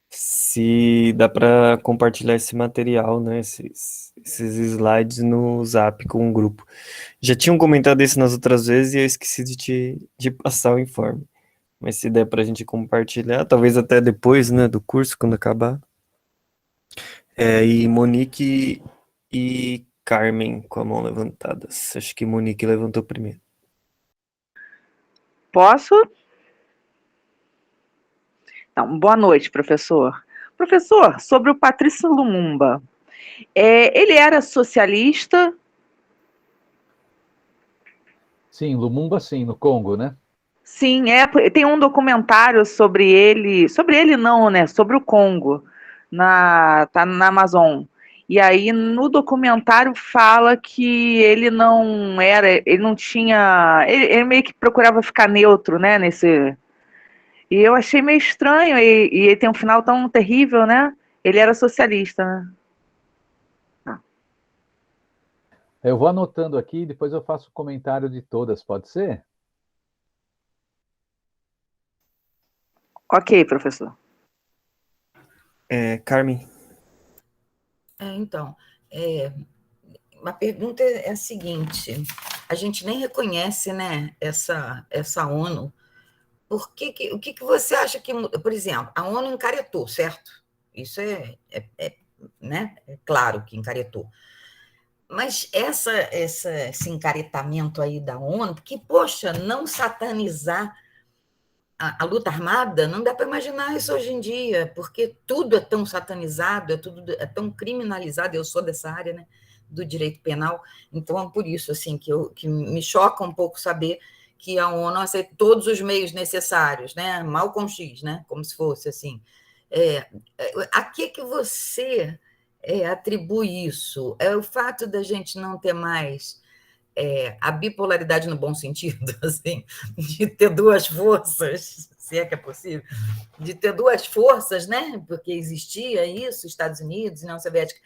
se dá para compartilhar esse material, né, esses slides no Zap com o grupo. Já tinha um comentário desse nas outras vezes e eu esqueci de passar o informe. Mas se der para a gente compartilhar, talvez até depois, né, do curso, quando acabar. E Monique e Carmen com a mão levantadas. Acho que Monique levantou primeiro. Posso? Então, boa noite, professor. Professor, sobre o Patrício Lumumba, ele era socialista? Sim, Lumumba, sim, no Congo, né? Sim, tem um documentário sobre ele não, né, sobre o Congo, tá na Amazon. E aí, no documentário, fala que ele não era, ele não tinha, ele meio que procurava ficar neutro, né, E eu achei meio estranho, e ele tem um final tão terrível, né? Ele era socialista, né? Eu vou anotando aqui, depois eu faço o comentário de todas, pode ser? Ok, professor. Carmen. Então, uma pergunta é a seguinte: a gente nem reconhece, né, essa ONU. O que você acha que, por exemplo, a ONU encaretou, certo? Isso né, é claro que encaretou. Mas esse encaretamento aí da ONU, porque, poxa, não satanizar a luta armada, não dá para imaginar isso hoje em dia, porque tudo é tão satanizado, tudo é tão criminalizado. Eu sou dessa área, né, do direito penal, então é por isso assim que me choca um pouco saber que a ONU aceita todos os meios necessários, né, mal com X, né, como se fosse assim. A que você atribui isso? É o fato da gente não ter mais a bipolaridade no bom sentido, assim, de ter duas forças, se é que é possível, de ter duas forças, né? Porque existia isso, Estados Unidos, União Soviética,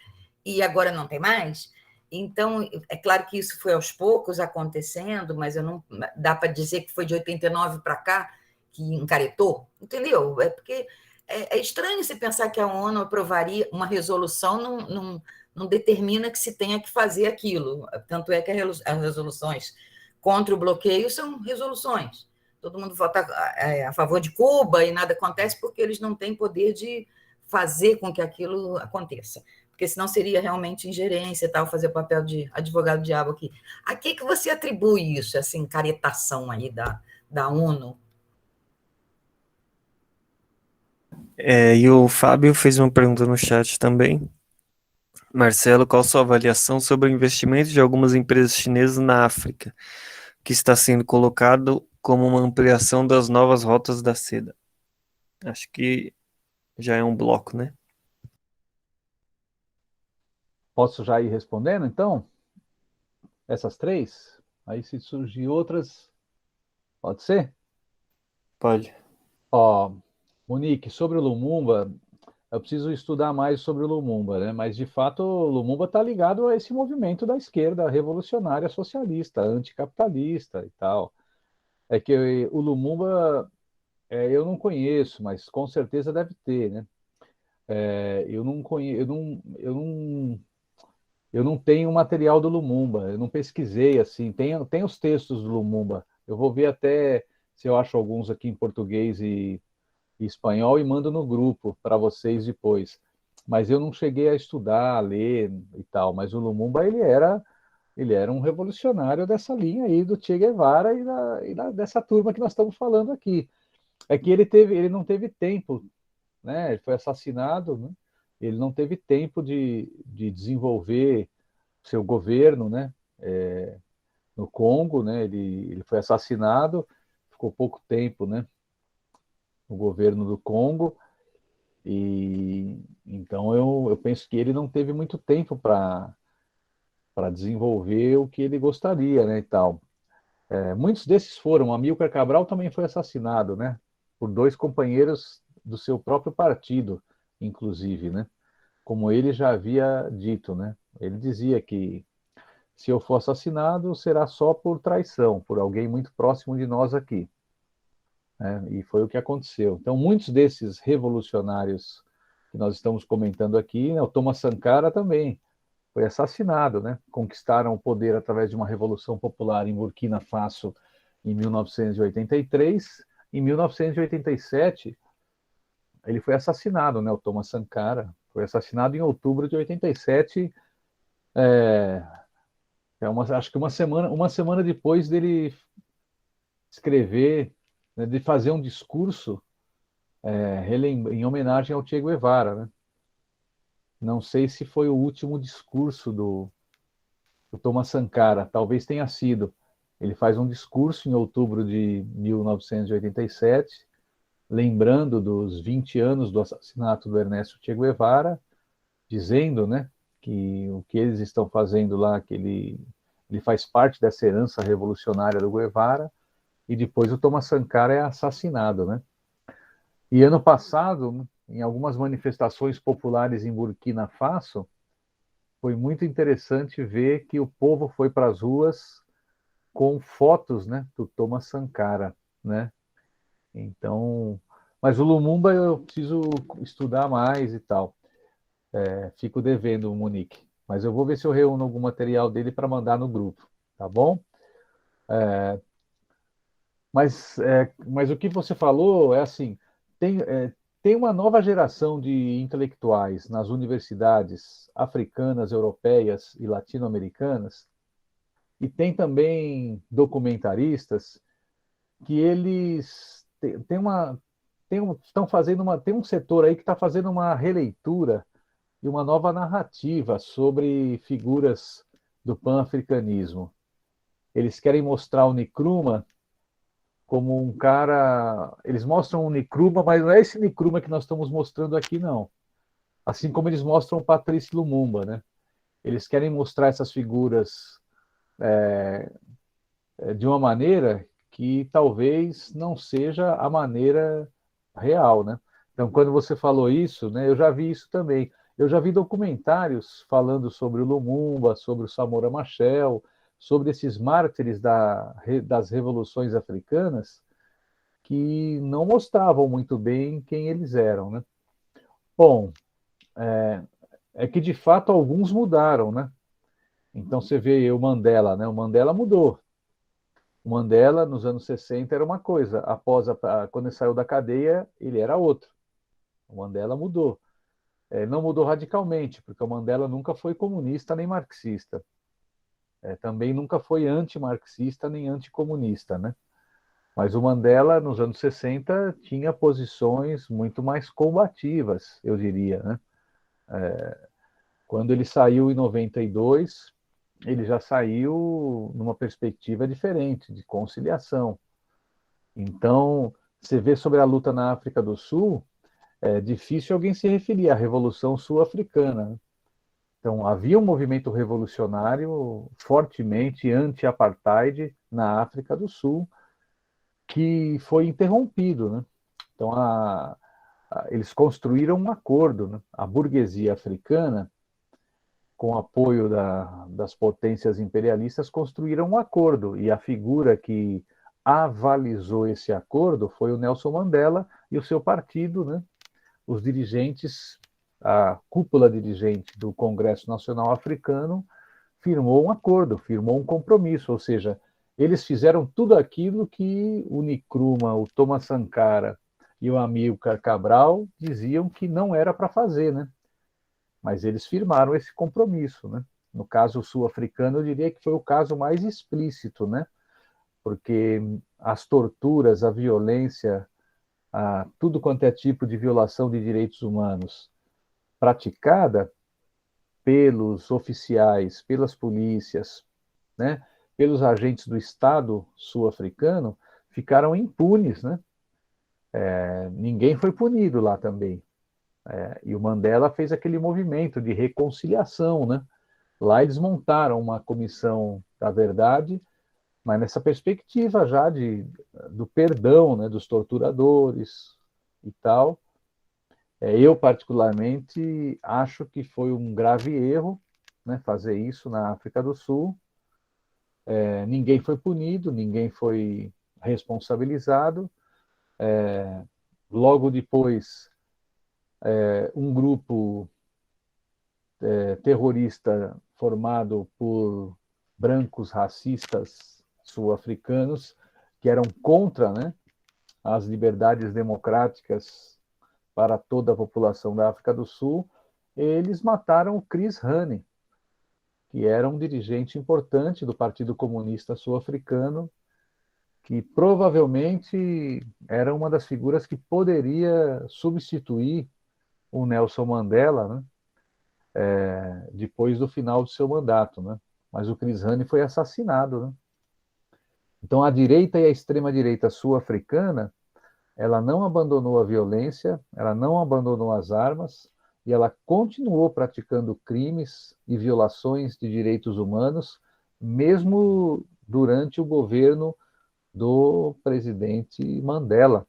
e agora não tem mais. Então, é claro que isso foi aos poucos acontecendo, mas eu não dá para dizer que foi de 89 para cá que encaretou, entendeu? É porque é estranho se pensar que a ONU aprovaria uma resolução não determina que se tenha que fazer aquilo. Tanto é que as resoluções contra o bloqueio são resoluções. Todo mundo vota a favor de Cuba e nada acontece porque eles não têm poder de fazer com que aquilo aconteça. Porque senão seria realmente ingerência e tal, fazer o papel de advogado diabo aqui. A que você atribui isso, essa encaretação aí da ONU? E o Fábio fez uma pergunta no chat também. Marcelo, qual sua avaliação sobre o investimento de algumas empresas chinesas na África, que está sendo colocado como uma ampliação das novas rotas da seda? Acho que já é um bloco, né? Posso já ir respondendo, então? Essas três? Aí, se surgir outras, pode ser? Pode. Ó, Monique, sobre o Lumumba, eu preciso estudar mais sobre o Lumumba, né? Mas, de fato, o Lumumba está ligado a esse movimento da esquerda revolucionária socialista, anticapitalista e tal. É que o Lumumba, eu não conheço, mas com certeza deve ter, né? Eu não conheço, eu não tenho o material do Lumumba, eu não pesquisei assim. Tem os textos do Lumumba, Eu vou ver até se eu acho alguns aqui em português e espanhol e mando no grupo para vocês depois. Mas eu não cheguei a estudar, a ler e tal. Mas o Lumumba, ele era um revolucionário dessa linha aí do Che Guevara dessa turma que nós estamos falando aqui. É que ele não teve tempo, né? Ele foi assassinado, né? Ele não teve tempo de desenvolver seu governo, né? No Congo, né? Ele foi assassinado, ficou pouco tempo, né? No governo do Congo. E então eu penso que ele não teve muito tempo para desenvolver o que ele gostaria, né, e tal. Muitos desses foram. Amílcar Cabral também foi assassinado, né, por dois companheiros do seu próprio partido, inclusive, né, como ele já havia dito, né. Ele dizia que se eu for assassinado será só por traição, por alguém muito próximo de nós aqui, né, e foi o que aconteceu. Então, muitos desses revolucionários que nós estamos comentando aqui, né, o Thomas Sankara também foi assassinado, né? Conquistaram o poder através de uma revolução popular em Burkina Faso em 1983. Em 1987, ele foi assassinado, né? O Thomas Sankara foi assassinado em outubro de 87. Acho que uma semana depois dele escrever, né, de fazer um discurso em homenagem ao Che Guevara, né? Não sei se foi o último discurso do Thomas Sankara, talvez tenha sido. Ele faz um discurso em outubro de 1987, lembrando dos 20 anos do assassinato do Ernesto Che Guevara, dizendo, né, que o que eles estão fazendo lá, que ele faz parte dessa herança revolucionária do Guevara, e depois o Thomas Sankara é assassinado, né? E ano passado, em algumas manifestações populares em Burkina Faso, foi muito interessante ver que o povo foi para as ruas com fotos, né, do Thomas Sankara, né? Então, mas o Lumumba eu preciso estudar mais e tal. Fico devendo o Monique, mas eu vou ver se eu reúno algum material dele para mandar no grupo, tá bom? Mas o que você falou é assim, tem uma nova geração de intelectuais nas universidades africanas, europeias e latino-americanas, e tem também documentaristas que eles estão fazendo tem um setor aí que está fazendo uma releitura e uma nova narrativa sobre figuras do pan-africanismo. Eles querem mostrar o Nkrumah como um cara. Eles mostram o Nkrumah, mas não é esse Nkrumah que nós estamos mostrando aqui, não. Assim como eles mostram o Patrice Lumumba, né? Eles querem mostrar essas figuras de uma maneira que talvez não seja a maneira real, né? Então, quando você falou isso, né, eu já vi isso também. Eu já vi documentários falando sobre o Lumumba, sobre o Samora Machel, sobre esses mártires das revoluções africanas, que não mostravam muito bem quem eles eram, né? Bom, é que de fato alguns mudaram, né? Então você vê o Mandela, né? O Mandela mudou. O Mandela, nos anos 60, era uma coisa. Quando ele saiu da cadeia, ele era outro. O Mandela mudou. Não mudou radicalmente, porque o Mandela nunca foi comunista nem marxista. Também nunca foi antimarxista nem anticomunista, né? Mas o Mandela, nos anos 60, tinha posições muito mais combativas, eu diria, né? Quando ele saiu em 92, ele já saiu numa perspectiva diferente, de conciliação. Então, você vê sobre a luta na África do Sul, é difícil alguém se referir à Revolução Sul-Africana. Então, havia um movimento revolucionário fortemente anti-apartheid na África do Sul, que foi interrompido, né? Então, eles construíram um acordo, né? A burguesia africana, com apoio das potências imperialistas, construíram um acordo, e a figura que avalizou esse acordo foi o Nelson Mandela e o seu partido, né? Os dirigentes, a cúpula dirigente do Congresso Nacional Africano firmou um acordo, firmou um compromisso, ou seja, eles fizeram tudo aquilo que o Nkrumah, o Thomas Sankara e o Amílcar Cabral diziam que não era para fazer, né? Mas eles firmaram esse compromisso, né? No caso sul-africano, eu diria que foi o caso mais explícito, né? Porque as torturas, a violência, tudo quanto é tipo de violação de direitos humanos praticada pelos oficiais, pelas polícias, né, pelos agentes do Estado sul-africano, ficaram impunes, né? Ninguém foi punido lá também. E o Mandela fez aquele movimento de reconciliação, né? Lá eles montaram uma comissão da verdade, mas nessa perspectiva já do perdão, né, dos torturadores e tal. Eu, particularmente, acho que foi um grave erro, né, fazer isso na África do Sul. Ninguém foi punido, ninguém foi responsabilizado. Logo depois, um grupo terrorista formado por brancos racistas sul-africanos que eram contra, né, as liberdades democráticas para toda a população da África do Sul, eles mataram o Chris Hani, que era um dirigente importante do Partido Comunista Sul-Africano, que provavelmente era uma das figuras que poderia substituir o Nelson Mandela, né, depois do final do seu mandato, né? Mas o Chris Hani foi assassinado, né? Então a direita e a extrema-direita sul-africana, ela não abandonou a violência, ela não abandonou as armas, e ela continuou praticando crimes e violações de direitos humanos, mesmo durante o governo do presidente Mandela.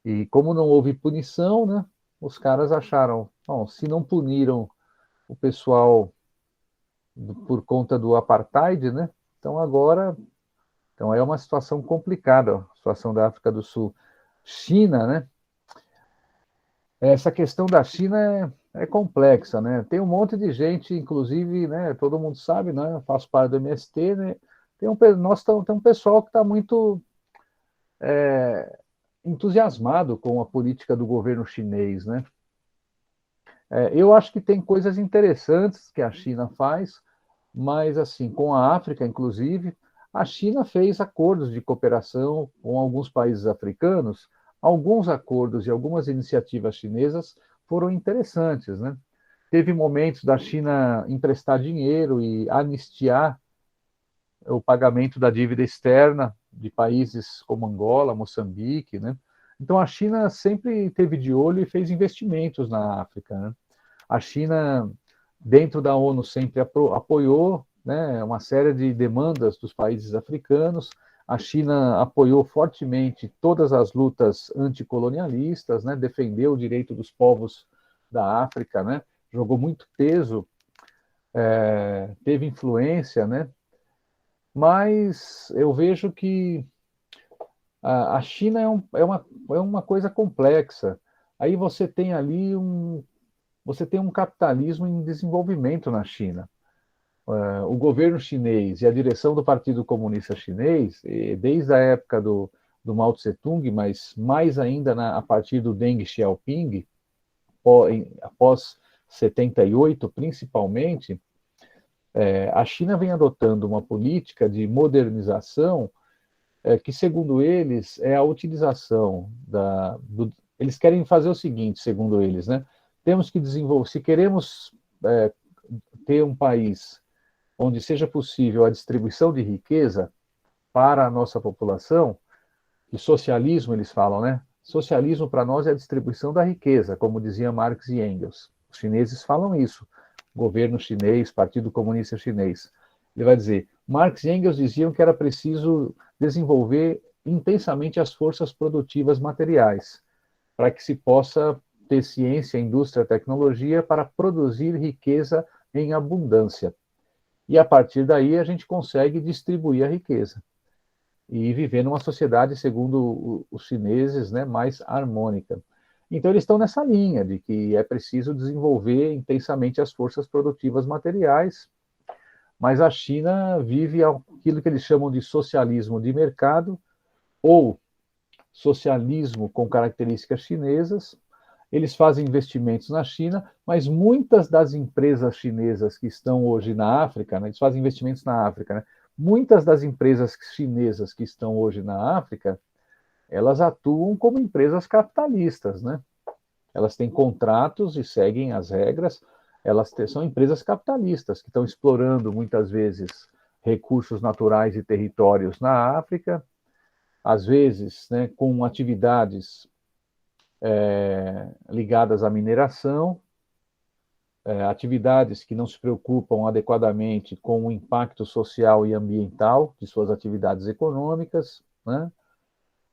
E como não houve punição, né, os caras acharam, bom, se não puniram o pessoal por conta do apartheid, né, então agora, então é uma situação complicada, a situação da África do Sul. China, né, essa questão da China é complexa, né? Tem um monte de gente, inclusive, né? Todo mundo sabe, né? Eu faço parte do MST, né? Tem um pessoal que está muito entusiasmado com a política do governo chinês, né? Eu acho que tem coisas interessantes que a China faz, mas assim, com a África, inclusive, a China fez acordos de cooperação com alguns países africanos. Alguns acordos e algumas iniciativas chinesas foram interessantes, né? Teve momentos da China emprestar dinheiro e anistiar o pagamento da dívida externa de países como Angola, Moçambique, né? Então a China sempre teve de olho e fez investimentos na África, né? A China, dentro da ONU, sempre apoiou, né, uma série de demandas dos países africanos. A China apoiou fortemente todas as lutas anticolonialistas, né, defendeu o direito dos povos da África, né, jogou muito peso, teve influência, né, mas eu vejo que a China é uma coisa complexa. Aí você tem ali você tem um capitalismo em desenvolvimento na China. O governo chinês e a direção do Partido Comunista Chinês, desde a época do Mao Tse-tung, mas mais ainda a partir do Deng Xiaoping, após 78, principalmente, a China vem adotando uma política de modernização que, segundo eles, é a utilização eles querem fazer o seguinte, segundo eles, né? Temos que desenvolver, se queremos ter um país onde seja possível a distribuição de riqueza para a nossa população, e socialismo eles falam, né? Socialismo para nós é a distribuição da riqueza, como dizia Marx e Engels. Os chineses falam isso, governo chinês, Partido Comunista Chinês. Ele vai dizer, Marx e Engels diziam que era preciso desenvolver intensamente as forças produtivas materiais, para que se possa ter ciência, indústria, tecnologia para produzir riqueza em abundância. E a partir daí a gente consegue distribuir a riqueza e viver numa sociedade, segundo os chineses, né, mais harmônica. Então eles estão nessa linha de que é preciso desenvolver intensamente as forças produtivas materiais, mas a China vive aquilo que eles chamam de socialismo de mercado, ou socialismo com características chinesas. Eles fazem investimentos na China, mas muitas das empresas chinesas que estão hoje na África, né, eles fazem investimentos na África, né, muitas das empresas chinesas que estão hoje na África, elas atuam como empresas capitalistas, né? Elas têm contratos e seguem as regras, são empresas capitalistas que estão explorando muitas vezes recursos naturais e territórios na África, às vezes, né, com atividades ligadas à mineração, atividades que não se preocupam adequadamente com o impacto social e ambiental de suas atividades econômicas, né?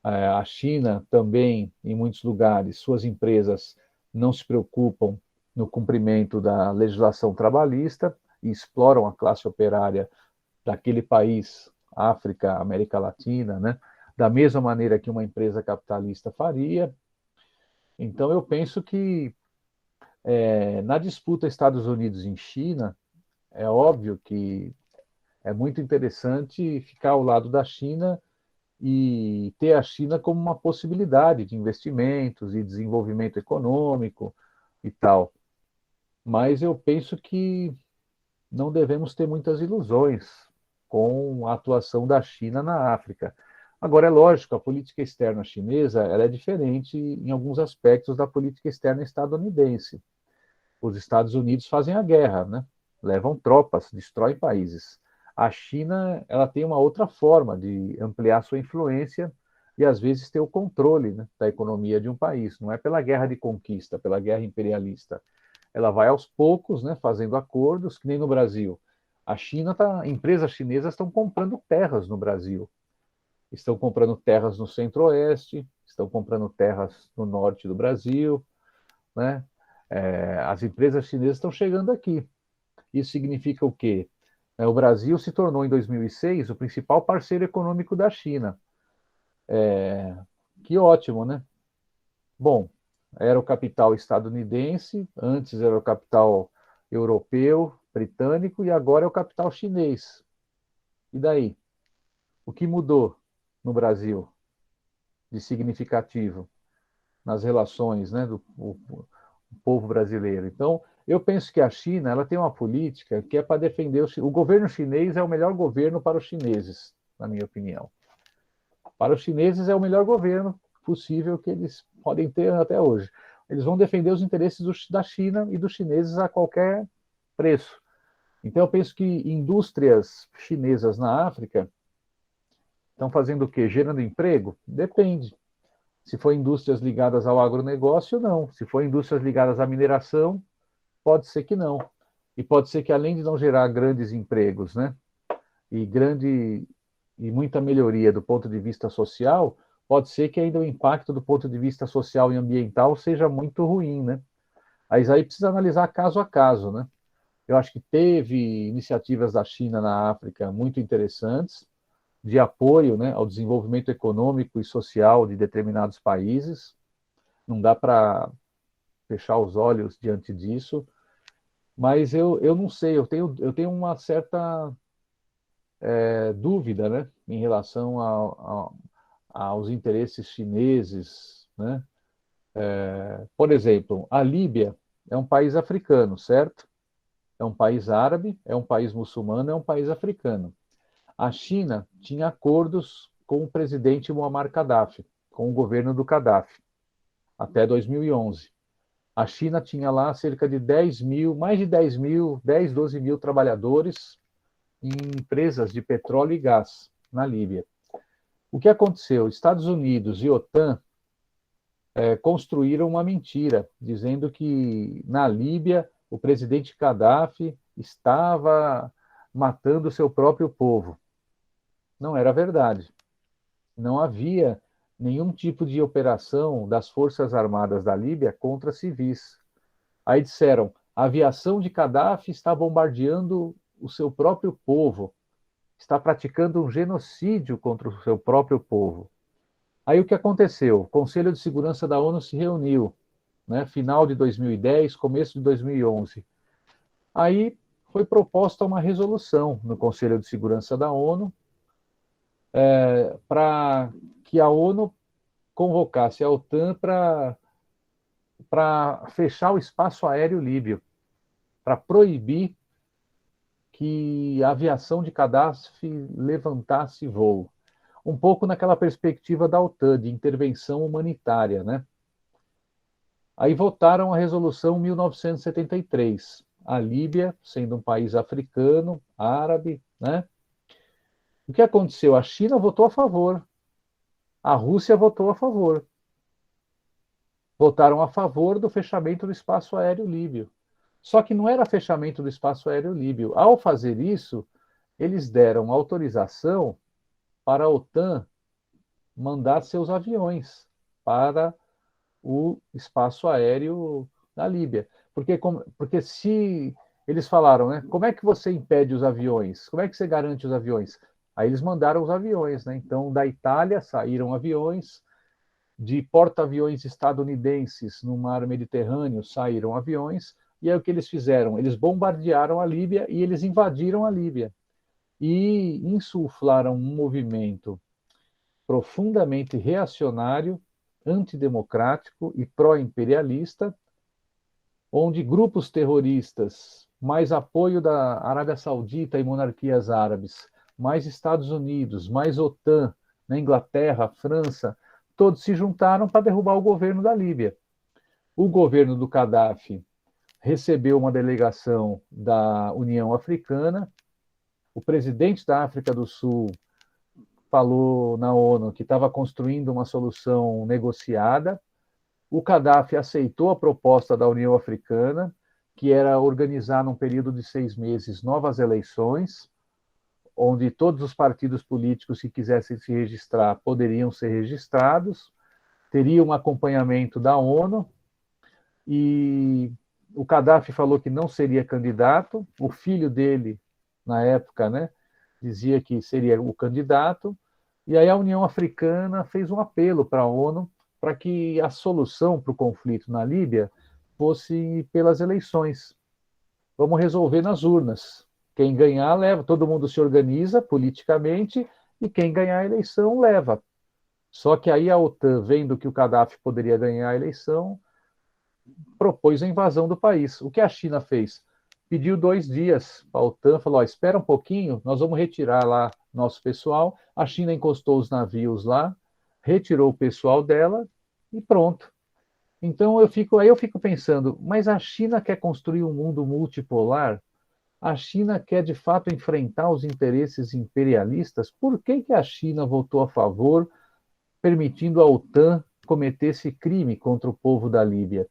A China também, em muitos lugares, suas empresas não se preocupam no cumprimento da legislação trabalhista e exploram a classe operária daquele país, África, América Latina, né? Da mesma maneira que uma empresa capitalista faria. Então, eu penso que na disputa Estados Unidos e China, é óbvio que é muito interessante ficar ao lado da China e ter a China como uma possibilidade de investimentos e desenvolvimento econômico e tal. Mas eu penso que não devemos ter muitas ilusões com a atuação da China na África. Agora, é lógico, a política externa chinesa ela é diferente em alguns aspectos da política externa estadunidense. Os Estados Unidos fazem a guerra, né? Levam tropas, destroem países. A China ela tem uma outra forma de ampliar sua influência e, às vezes, ter o controle, né, da economia de um país. Não é pela guerra de conquista, pela guerra imperialista. Ela vai aos poucos, né, fazendo acordos, que nem no Brasil. Empresas chinesas estão comprando terras no Brasil. Estão comprando terras no centro-oeste, estão comprando terras no norte do Brasil, né? As empresas chinesas estão chegando aqui. Isso significa o quê? O Brasil se tornou, em 2006, o principal parceiro econômico da China. Que ótimo, né? Bom, era o capital estadunidense, antes era o capital europeu, britânico, e agora é o capital chinês. E daí? O que mudou no Brasil de significativo nas relações, né, do povo brasileiro? Então, eu penso que a China ela tem uma política que é para defender o governo chinês é o melhor governo para os chineses, na minha opinião. Para os chineses é o melhor governo possível que eles podem ter até hoje. Eles vão defender os interesses da China e dos chineses a qualquer preço. Então, eu penso que indústrias chinesas na África estão fazendo o quê? Gerando emprego? Depende. Se for indústrias ligadas ao agronegócio, não. Se for indústrias ligadas à mineração, pode ser que não. E pode ser que, além de não gerar grandes empregos, né, e muita melhoria do ponto de vista social, pode ser que ainda o impacto do ponto de vista social e ambiental seja muito ruim, né? Mas aí precisa analisar caso a caso, né? Eu acho que teve iniciativas da China na África muito interessantes, de apoio, né, ao desenvolvimento econômico e social de determinados países. Não dá para fechar os olhos diante disso, mas eu não sei, eu tenho uma certa dúvida, né, em relação aos interesses chineses, né? Por exemplo, a Líbia é um país africano, certo? É um país árabe, é um país muçulmano, é um país africano. A China tinha acordos com o presidente Muammar Gaddafi, com o governo do Gaddafi, até 2011. A China tinha lá cerca de 10 mil, mais de 10 mil, 10, 12 mil trabalhadores em empresas de petróleo e gás na Líbia. O que aconteceu? Estados Unidos e OTAN construíram uma mentira, dizendo que na Líbia o presidente Gaddafi estava matando o seu próprio povo. Não era verdade. Não havia nenhum tipo de operação das Forças Armadas da Líbia contra civis. Aí disseram, a aviação de Gaddafi está bombardeando o seu próprio povo, está praticando um genocídio contra o seu próprio povo. Aí o que aconteceu? O Conselho de Segurança da ONU se reuniu, né, final de 2010, começo de 2011. Aí foi proposta uma resolução no Conselho de Segurança da ONU para que a ONU convocasse a OTAN para fechar o espaço aéreo líbio, para proibir que a aviação de Gaddafi levantasse voo. Um pouco naquela perspectiva da OTAN, de intervenção humanitária, né? Aí votaram a resolução 1973. A Líbia, sendo um país africano, árabe, né? O que aconteceu? A China votou a favor, a Rússia votou a favor. Votaram a favor do fechamento do espaço aéreo líbio. Só que não era fechamento do espaço aéreo líbio. Ao fazer isso, eles deram autorização para a OTAN mandar seus aviões para o espaço aéreo da Líbia. Porque se eles falaram, né, como é que você impede os aviões? Como é que você garante os aviões? Aí eles mandaram os aviões, né? Então, da Itália saíram aviões, de porta-aviões estadunidenses no mar Mediterrâneo saíram aviões, e aí o que eles fizeram? Eles bombardearam a Líbia e eles invadiram a Líbia e insuflaram um movimento profundamente reacionário, antidemocrático e pró-imperialista, onde grupos terroristas, mais apoio da Arábia Saudita e monarquias árabes, mais Estados Unidos, mais OTAN, na Inglaterra, França, todos se juntaram para derrubar o governo da Líbia. O governo do Gaddafi recebeu uma delegação da União Africana, o presidente da África do Sul falou na ONU que estava construindo uma solução negociada. O Gaddafi aceitou a proposta da União Africana, que era organizar, num período de 6 meses, novas eleições, onde todos os partidos políticos que quisessem se registrar poderiam ser registrados, teria um acompanhamento da ONU, e o Gaddafi falou que não seria candidato, o filho dele, na época, né, dizia que seria o candidato, e aí a União Africana fez um apelo para a ONU para que a solução para o conflito na Líbia fosse pelas eleições. Vamos resolver nas urnas. Quem ganhar, leva. Todo mundo se organiza politicamente e quem ganhar a eleição, leva. Só que aí a OTAN, vendo que o Gaddafi poderia ganhar a eleição, propôs a invasão do país. O que a China fez? Pediu 2 dias para a OTAN, falou, espera um pouquinho, nós vamos retirar lá nosso pessoal. A China encostou os navios lá, retirou o pessoal dela e pronto. Então eu fico pensando, mas a China quer construir um mundo multipolar? A China quer de fato enfrentar os interesses imperialistas? Por que a China votou a favor, permitindo a OTAN cometer esse crime contra o povo da Líbia?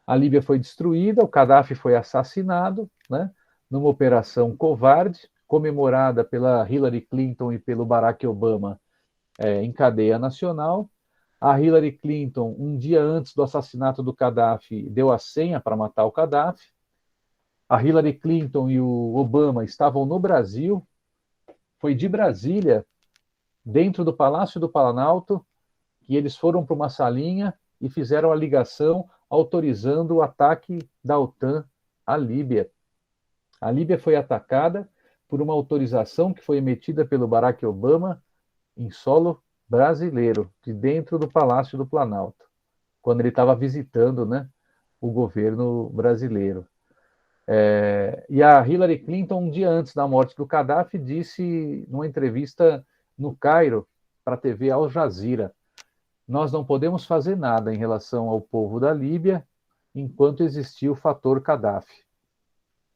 A Líbia foi destruída, o Gaddafi foi assassinado, né, numa operação covarde, comemorada pela Hillary Clinton e pelo Barack Obama em cadeia nacional. A Hillary Clinton, um dia antes do assassinato do Gaddafi, deu a senha para matar o Gaddafi. A Hillary Clinton e o Obama estavam no Brasil. Foi de Brasília, dentro do Palácio do Planalto, que eles foram para uma salinha e fizeram a ligação autorizando o ataque da OTAN à Líbia. A Líbia foi atacada por uma autorização que foi emitida pelo Barack Obama em solo brasileiro, de dentro do Palácio do Planalto, quando ele estava visitando, né, o governo brasileiro. E a Hillary Clinton, um dia antes da morte do Gaddafi, disse numa entrevista no Cairo para a TV Al Jazeera: nós não podemos fazer nada em relação ao povo da Líbia enquanto existir o fator Gaddafi.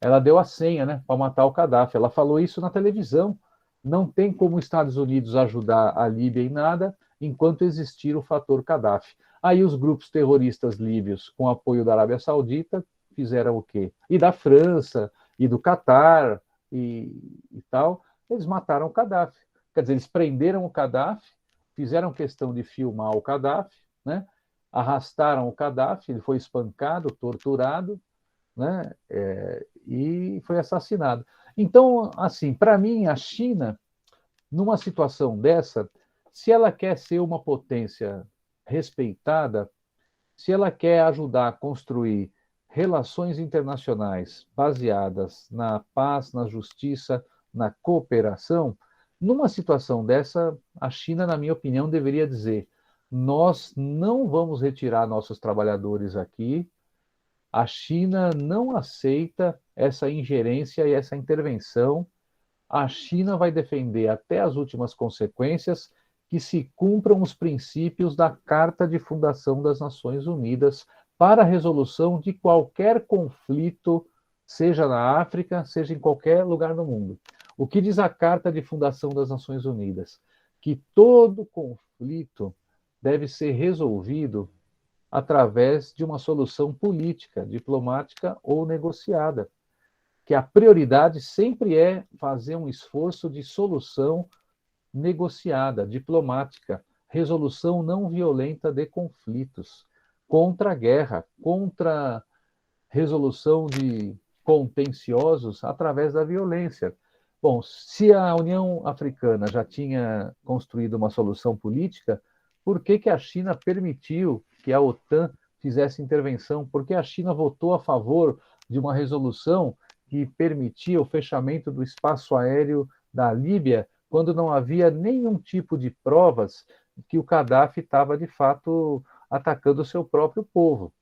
Ela deu a senha, né, para matar o Gaddafi. Ela falou isso na televisão. Não tem como os Estados Unidos ajudar a Líbia em nada enquanto existir o fator Gaddafi. Aí os grupos terroristas líbios, com apoio da Arábia Saudita, fizeram o quê? E da França, e do Catar, e tal, eles mataram o Gaddafi. Quer dizer, eles prenderam o Gaddafi, fizeram questão de filmar o Gaddafi, né? Arrastaram o Gaddafi, ele foi espancado, torturado, né? E foi assassinado. Então, assim, para mim, a China, numa situação dessa, se ela quer ser uma potência respeitada, se ela quer ajudar a construir relações internacionais baseadas na paz, na justiça, na cooperação, numa situação dessa, a China, na minha opinião, deveria dizer: nós não vamos retirar nossos trabalhadores aqui, a China não aceita essa ingerência e essa intervenção, a China vai defender até as últimas consequências que se cumpram os princípios da Carta de Fundação das Nações Unidas para a resolução de qualquer conflito, seja na África, seja em qualquer lugar do mundo. O que diz a Carta de Fundação das Nações Unidas? Que todo conflito deve ser resolvido através de uma solução política, diplomática ou negociada. Que a prioridade sempre é fazer um esforço de solução negociada, diplomática, resolução não violenta de conflitos, contra a guerra, contra resolução de contenciosos através da violência. Bom, se a União Africana já tinha construído uma solução política, por que que a China permitiu que a OTAN fizesse intervenção? Por que a China votou a favor de uma resolução que permitia o fechamento do espaço aéreo da Líbia, quando não havia nenhum tipo de provas que o Gaddafi estava, de fato, atacando o seu próprio povo?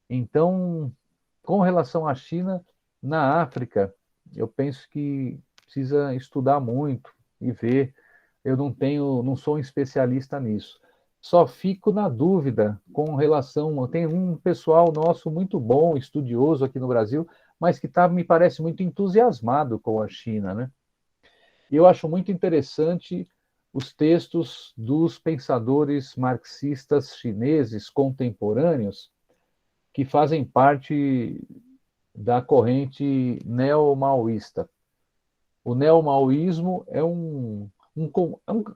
Então, com relação à China, na África, eu penso que precisa estudar muito e ver. Eu não sou um especialista nisso. Só fico na dúvida com relação. Tem um pessoal nosso muito bom, estudioso aqui no Brasil, mas que me parece muito entusiasmado com a China, né? E eu acho muito interessante os textos dos pensadores marxistas chineses contemporâneos que fazem parte da corrente neo-maoísta. O neo-maoísmo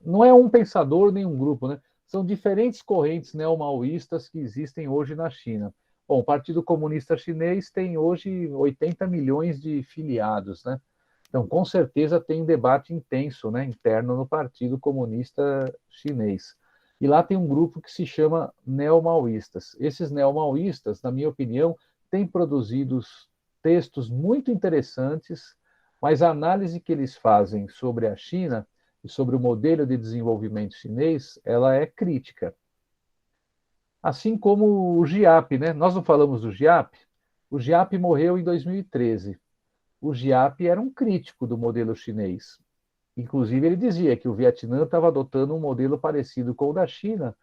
não é um pensador nem um grupo, né? São diferentes correntes neo-maoístas que existem hoje na China. Bom, o Partido Comunista Chinês tem hoje 80 milhões de filiados, né? Então, com certeza tem um debate intenso, né, interno no Partido Comunista Chinês. E lá tem um grupo que se chama neo-maoístas. Esses neo-maoístas, na minha opinião, têm produzido textos muito interessantes, mas a análise que eles fazem sobre a China e sobre o modelo de desenvolvimento chinês, ela é crítica. Assim como o Giap, né? Nós não falamos do Giap? O Giap morreu em 2013. O Giap era um crítico do modelo chinês. Inclusive, ele dizia que o Vietnã estava adotando um modelo parecido com o da China,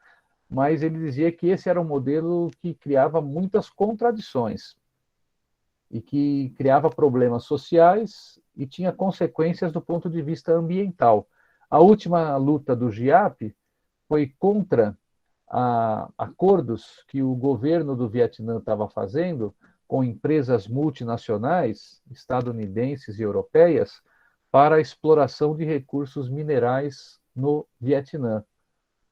mas ele dizia que esse era um modelo que criava muitas contradições e que criava problemas sociais e tinha consequências do ponto de vista ambiental. A última luta do Giap foi contra acordos que o governo do Vietnã estava fazendo com empresas multinacionais, estadunidenses e europeias, para a exploração de recursos minerais no Vietnã,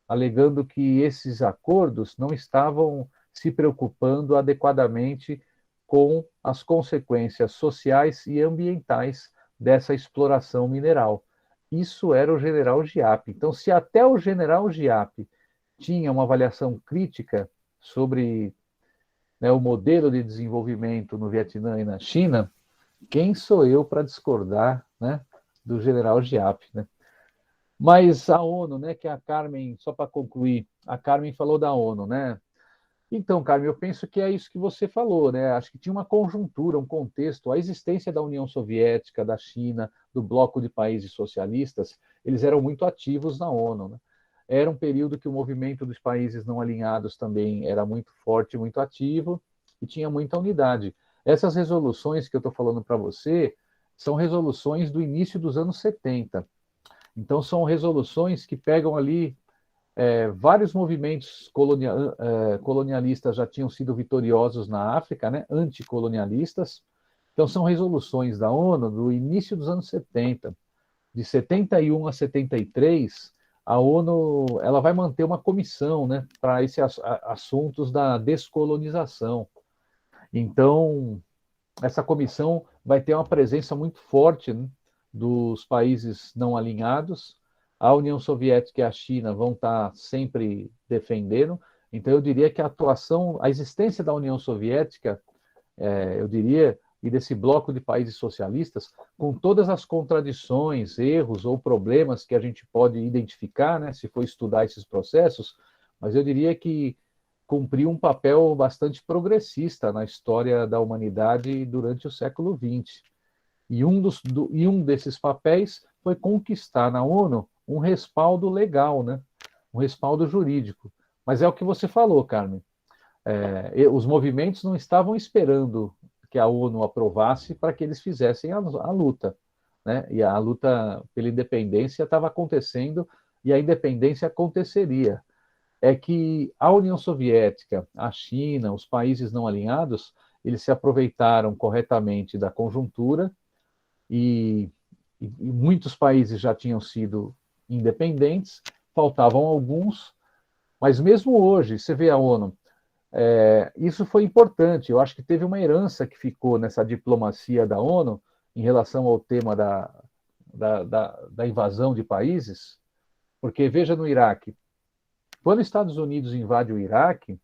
alegando que esses acordos não estavam se preocupando adequadamente com as consequências sociais e ambientais dessa exploração mineral. Isso era o general Giap. Então, se até o general Giap tinha uma avaliação crítica sobre, né, o modelo de desenvolvimento no Vietnã e na China, quem sou eu para discordar, né, do general Giap, né? Mas a ONU, né, que a Carmen, só para concluir, a Carmen falou da ONU, né? Então, Carmen, eu penso que é isso que você falou, né? Acho que tinha uma conjuntura, um contexto, a existência da União Soviética, da China, do bloco de países socialistas, eles eram muito ativos na ONU, né? Era um período que o movimento dos países não alinhados também era muito forte, muito ativo, e tinha muita unidade. Essas resoluções que eu estou falando para você são resoluções do início dos anos 70. Então, são resoluções que pegam ali vários movimentos colonialistas já tinham sido vitoriosos na África, né, anticolonialistas. Então, são resoluções da ONU do início dos anos 70. De 71 a 73, a ONU ela vai manter uma comissão, né, para esses assuntos da descolonização. Então, essa comissão vai ter uma presença muito forte, né, dos países não alinhados. A União Soviética e a China vão estar sempre defendendo. Então, eu diria que a existência da União Soviética eu diria, e desse bloco de países socialistas, com todas as contradições, erros ou problemas que a gente pode identificar, né, se for estudar esses processos, mas eu diria que cumpriu um papel bastante progressista na história da humanidade durante o século XX. E um desses papéis foi conquistar na ONU um respaldo legal, né? Um respaldo jurídico. Mas é o que você falou, Carmen. Os movimentos não estavam esperando que a ONU aprovasse para que eles fizessem a luta. Né? E a luta pela independência estava acontecendo e a independência aconteceria. É que a União Soviética, a China, os países não alinhados, eles se aproveitaram corretamente da conjuntura e muitos países já tinham sido independentes, faltavam alguns, mas mesmo hoje, você vê a ONU, isso foi importante. Eu acho que teve uma herança que ficou nessa diplomacia da ONU em relação ao tema da invasão de países, porque veja no Iraque, quando os Estados Unidos invade o Iraque,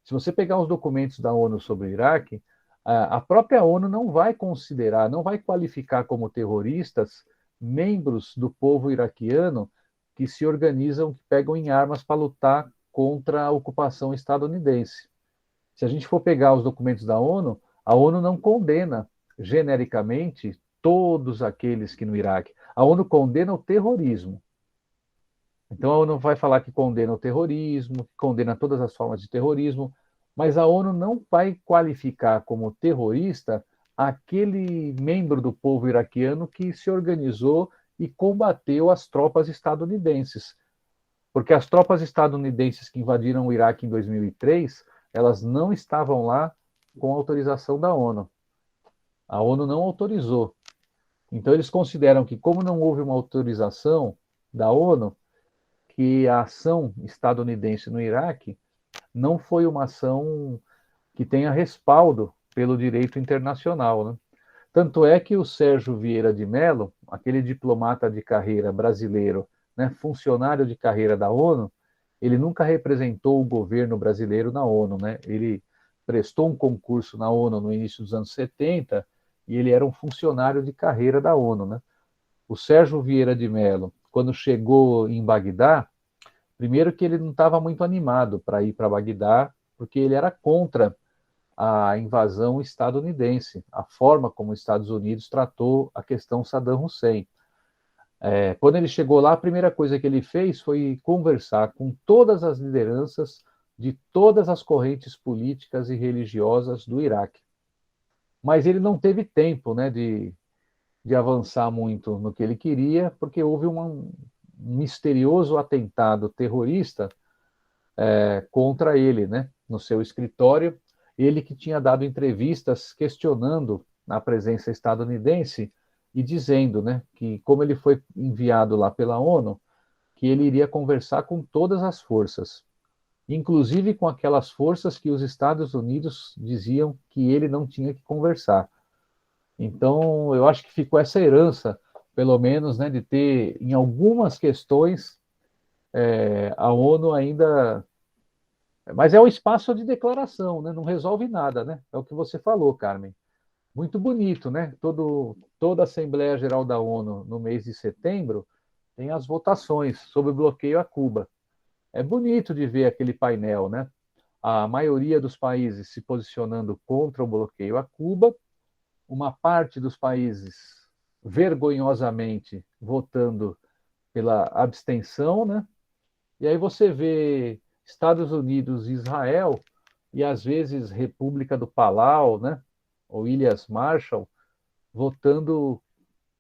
se você pegar os documentos da ONU sobre o Iraque, a própria ONU não vai considerar, não vai qualificar como terroristas membros do povo iraquiano que se organizam, que pegam em armas para lutar contra a ocupação estadunidense. Se a gente for pegar os documentos da ONU, a ONU não condena genericamente todos aqueles que no Iraque. A ONU condena o terrorismo. Então a ONU vai falar que condena o terrorismo, que condena todas as formas de terrorismo, mas a ONU não vai qualificar como terrorista aquele membro do povo iraquiano que se organizou e combateu as tropas estadunidenses. Porque as tropas estadunidenses que invadiram o Iraque em 2003, elas não estavam lá com autorização da ONU. A ONU não autorizou. Então eles consideram que, como não houve uma autorização da ONU, que a ação estadunidense no Iraque não foi uma ação que tenha respaldo pelo direito internacional. Né? Tanto é que o Sérgio Vieira de Mello, aquele diplomata de carreira brasileiro, né, funcionário de carreira da ONU, ele nunca representou o governo brasileiro na ONU. Né? Ele prestou um concurso na ONU no início dos anos 70 e ele era um funcionário de carreira da ONU. Né? O Sérgio Vieira de Mello, quando chegou em Bagdá, primeiro que ele não estava muito animado para ir para Bagdá, porque ele era contra a invasão estadunidense, a forma como os Estados Unidos tratou a questão Saddam Hussein. Quando ele chegou lá, a primeira coisa que ele fez foi conversar com todas as lideranças de todas as correntes políticas e religiosas do Iraque. Mas ele não teve tempo, né, de avançar muito no que ele queria, porque houve um misterioso atentado terrorista contra ele, né, no seu escritório. Ele que tinha dado entrevistas questionando a presença estadunidense e dizendo, né, que como ele foi enviado lá pela ONU, que ele iria conversar com todas as forças, inclusive com aquelas forças que os Estados Unidos diziam que ele não tinha que conversar. Então, eu acho que ficou essa herança, pelo menos, né, de ter, em algumas questões, a ONU ainda. Mas é um espaço de declaração, né? Não resolve nada, né? É o que você falou, Carmen. Muito bonito, né? Toda a Assembleia Geral da ONU, no mês de setembro, tem as votações sobre o bloqueio a Cuba. É bonito de ver aquele painel, né? A maioria dos países se posicionando contra o bloqueio a Cuba, uma parte dos países vergonhosamente votando pela abstenção, né? E aí você vê Estados Unidos e Israel, e às vezes República do Palau, né? Ou Ilhas Marshall, votando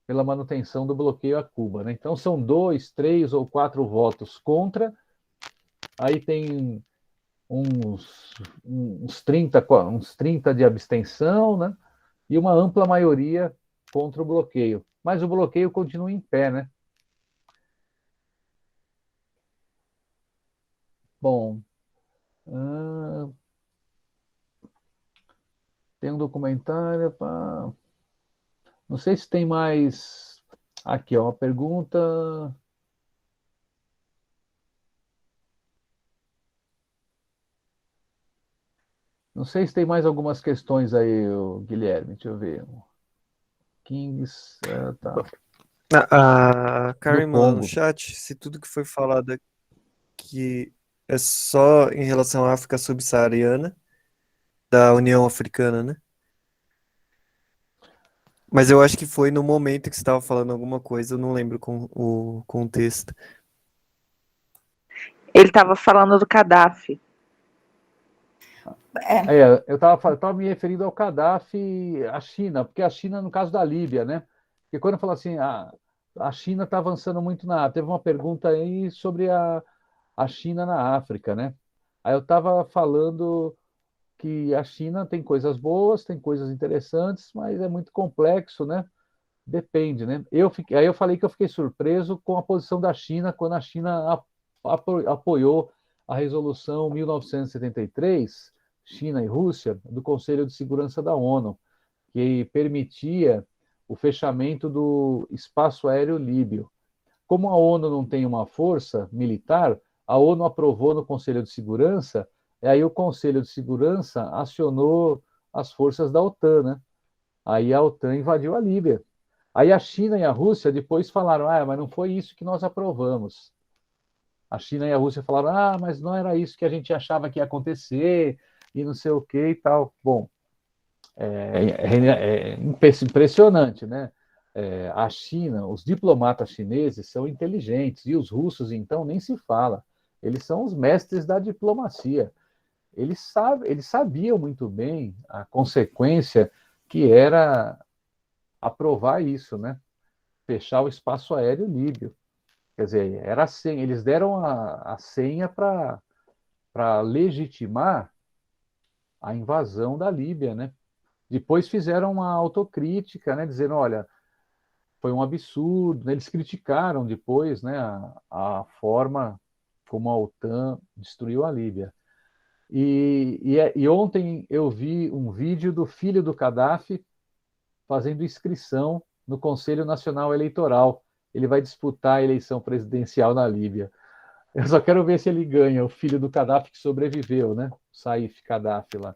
pela manutenção do bloqueio a Cuba. Né? Então são 2, 3 ou 4 votos contra, aí tem uns 30 de abstenção, né? E uma ampla maioria contra o bloqueio. Mas o bloqueio continua em pé, né? Bom, tem um documentário. Não sei se tem mais. Aqui, ó, uma pergunta. Não sei se tem mais algumas questões aí, Guilherme. Deixa eu ver. Kings, tá. A Do Karen mandou no Congo. chat se tudo que foi falado aqui é só em relação à África subsaariana, da União Africana, né? Mas eu acho que foi no momento que você estava falando alguma coisa, eu não lembro com o contexto. Ele estava falando do Gaddafi. Eu tava me referindo ao Gaddafi, a China, porque a China, no caso da Líbia, né? Porque quando eu falo assim, a China está avançando muito na África. Teve uma pergunta aí sobre a China na África, né? Aí eu estava falando que a China tem coisas boas, tem coisas interessantes, mas é muito complexo, né? Depende, né? Aí eu falei que eu fiquei surpreso com a posição da China quando a China apoiou a resolução 1973, China e Rússia, do Conselho de Segurança da ONU, que permitia o fechamento do espaço aéreo líbio. Como a ONU não tem uma força militar, a ONU aprovou no Conselho de Segurança, e aí o Conselho de Segurança acionou as forças da OTAN, né? Aí a OTAN invadiu a Líbia. Aí a China e a Rússia depois falaram: mas não foi isso que nós aprovamos. A China e a Rússia falaram: mas não era isso que a gente achava que ia acontecer, e não sei o que e tal. Bom, é impressionante, né? A China, os diplomatas chineses são inteligentes, e os russos, então, nem se fala. Eles são os mestres da diplomacia. Eles sabiam muito bem a consequência que era aprovar isso, né? Fechar o espaço aéreo líbio. Quer dizer, era a senha. Eles deram a senha para legitimar a invasão da Líbia, né? Depois fizeram uma autocrítica, né? Dizendo, olha, foi um absurdo. Né? Eles criticaram depois, né? A forma como a OTAN destruiu a Líbia. E ontem eu vi um vídeo do filho do Gaddafi fazendo inscrição no Conselho Nacional Eleitoral. Ele vai disputar a eleição presidencial na Líbia. Eu só quero ver se ele ganha, o filho do Gaddafi que sobreviveu, né? O Saif Gaddafi lá.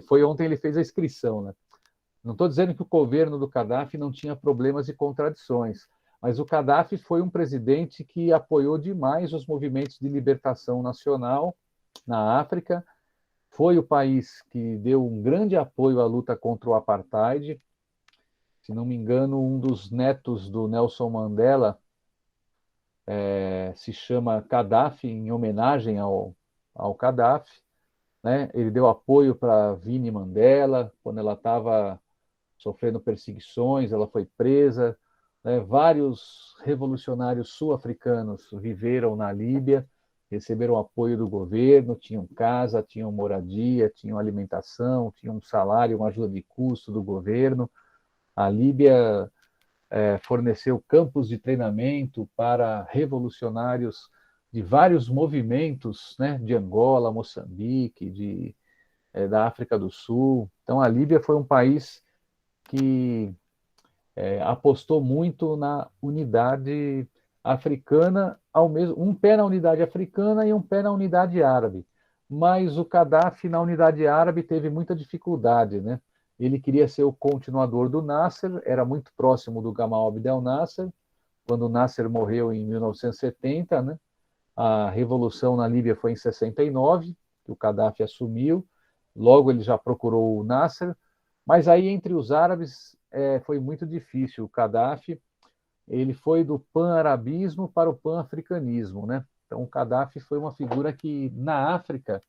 Foi ontem ele fez a inscrição, né? Não estou dizendo que o governo do Gaddafi não tinha problemas e contradições, mas o Gaddafi foi um presidente que apoiou demais os movimentos de libertação nacional na África. Foi o país que deu um grande apoio à luta contra o apartheid. Se não me engano, um dos netos do Nelson Mandela se chama Gaddafi, em homenagem ao Gaddafi. Né? Ele deu apoio para Winnie Mandela, quando ela estava sofrendo perseguições, ela foi presa. Né? Vários revolucionários sul-africanos viveram na Líbia, receberam apoio do governo, tinham casa, tinham moradia, tinham alimentação, tinham um salário, uma ajuda de custo do governo. A Líbia forneceu campos de treinamento para revolucionários de vários movimentos, né, de Angola, Moçambique, da África do Sul. Então, a Líbia foi um país que apostou muito na unidade africana, um pé na unidade africana e um pé na unidade árabe. Mas o Gaddafi, na unidade árabe, teve muita dificuldade, né? Ele queria ser o continuador do Nasser, era muito próximo do Gamal Abdel Nasser, quando o Nasser morreu em 1970, né? A revolução na Líbia foi em 69, que o Gaddafi assumiu, logo ele já procurou o Nasser, mas aí entre os árabes foi muito difícil. O Gaddafi, ele foi do pan-arabismo para o pan-africanismo, né? Então o Gaddafi foi uma figura que na África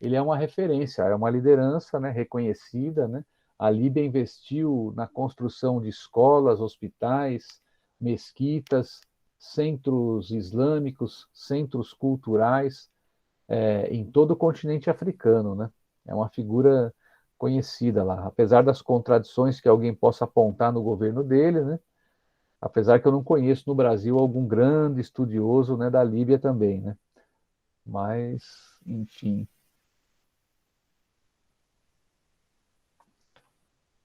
ele é uma referência, é uma liderança, né, reconhecida, né? A Líbia investiu na construção de escolas, hospitais, mesquitas, centros islâmicos, centros culturais em todo o continente africano, né? É uma figura conhecida lá, apesar das contradições que alguém possa apontar no governo dele, né? Apesar que eu não conheço no Brasil algum grande estudioso, né, da Líbia também, né? Mas, enfim.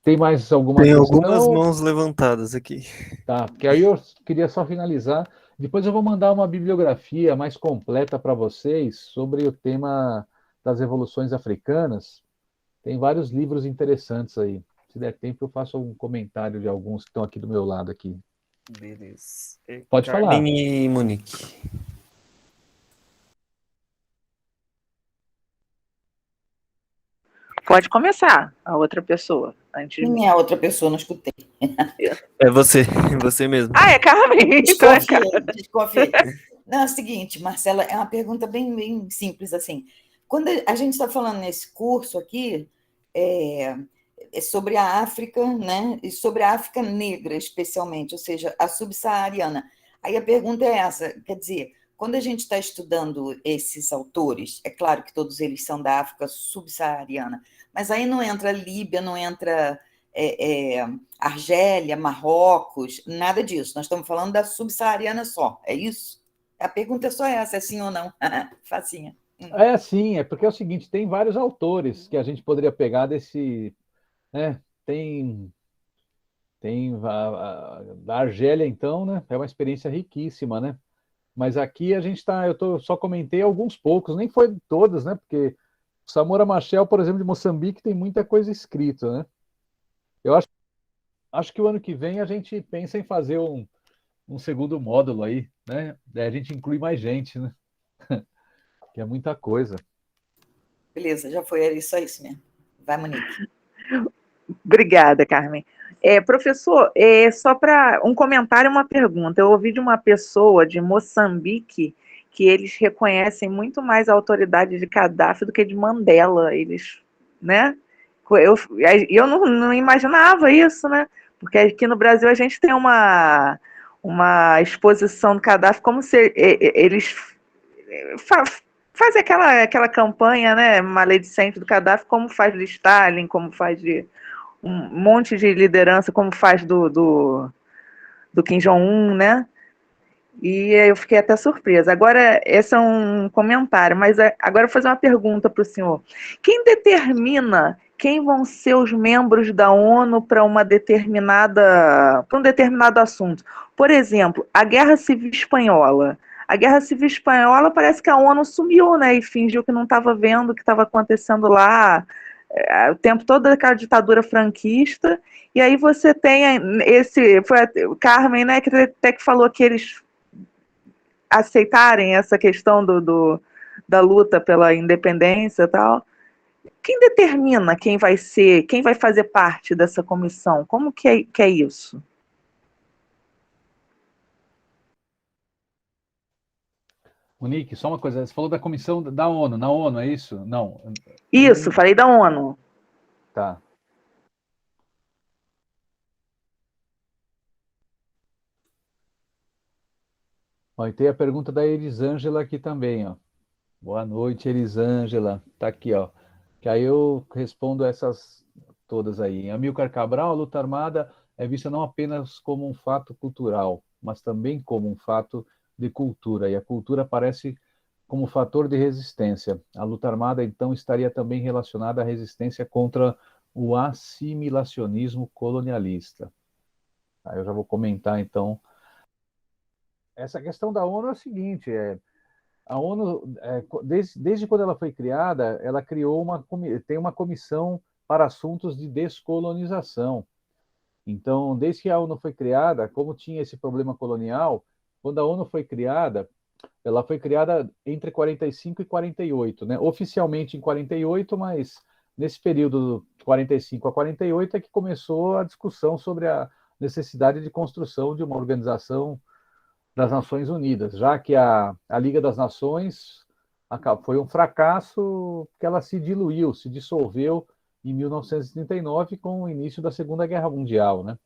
Tem mais alguma Tem algumas questão? mãos levantadas aqui. Tá, porque aí eu queria só finalizar. Depois eu vou mandar uma bibliografia mais completa para vocês sobre o tema das revoluções africanas. Tem vários livros interessantes aí. Se der tempo, eu faço algum comentário de alguns que estão aqui do meu lado aqui. Beleza. Pode falar. Carmen e Monique. Pode começar, a outra pessoa, antes de mim. Quem é a outra pessoa? Não escutei. É você, você mesmo. Ah, é Carmen. Então é Desconfiei, Carmen. desconfiei. Não, é o seguinte, Marcela, é uma pergunta bem simples, assim. Quando a gente está falando nesse curso aqui, é sobre a África, né? E sobre a África negra, especialmente, ou seja, a subsaariana. Aí a pergunta é essa, quer dizer, quando a gente está estudando esses autores, é claro que todos eles são da África subsaariana, mas aí não entra Líbia, não entra Argélia, Marrocos, nada disso. Nós estamos falando da subsaariana só, é isso? A pergunta é só essa, é sim ou não? Facinha. É sim, é porque é o seguinte, tem vários autores que a gente poderia pegar desse, né? Tem da Argélia, então, né? É uma experiência riquíssima, né? Mas aqui a gente está, só comentei alguns poucos, nem foi todos, né? Porque o Samora Machel, por exemplo, de Moçambique, tem muita coisa escrita, né? Eu acho que o ano que vem a gente pensa em fazer um segundo módulo aí, né? Daí a gente inclui mais gente, né? Que é muita coisa. Beleza, já foi, era isso mesmo. Vai, Monique. Obrigada, Carmen. Professor, só para um comentário e uma pergunta. Eu ouvi de uma pessoa de Moçambique que eles reconhecem muito mais a autoridade de Gaddafi do que de Mandela. Eles, né? Eu não imaginava isso, né? Porque aqui no Brasil a gente tem uma exposição do Gaddafi como se eles fazem aquela campanha, né, maledicente do Gaddafi, como faz de Stalin, como faz de um monte de liderança, como faz do Kim Jong-un, né? E eu fiquei até surpresa. Agora, esse é um comentário, mas agora eu vou fazer uma pergunta para o senhor. Quem determina quem vão ser os membros da ONU para um determinado assunto? Por exemplo, a Guerra Civil Espanhola. A Guerra Civil Espanhola parece que a ONU sumiu, né? E fingiu que não estava vendo o que estava acontecendo lá, o tempo todo daquela ditadura franquista. E aí você tem foi o Carmen, né, que até que falou que eles aceitarem essa questão da luta pela independência e tal. Quem determina quem vai fazer parte dessa comissão? Como que é isso? Monique, só uma coisa, você falou da comissão da ONU, na ONU, é isso? Não. Isso, falei da ONU. Tá. Ó, e tem a pergunta da Elisângela aqui também, ó. Boa noite, Elisângela. Tá aqui, ó. Que aí eu respondo essas todas aí. Em Amílcar Cabral, a luta armada é vista não apenas como um fato cultural, mas também como um fato de cultura. E a cultura aparece como fator de resistência. A luta armada, então, estaria também relacionada à resistência contra o assimilacionismo colonialista. Aí eu já vou comentar, então. Essa questão da ONU é o seguinte, a ONU, desde quando ela foi criada, ela criou tem uma comissão para assuntos de descolonização. Então, desde que a ONU foi criada, como tinha esse problema colonial, quando a ONU foi criada, ela foi criada entre 45 e 48, né? Oficialmente em 48, mas nesse período de 45 a 48 é que começou a discussão sobre a necessidade de construção de uma organização das Nações Unidas, já que a Liga das Nações foi um fracasso que ela se diluiu, se dissolveu em 1939 com o início da Segunda Guerra Mundial, né?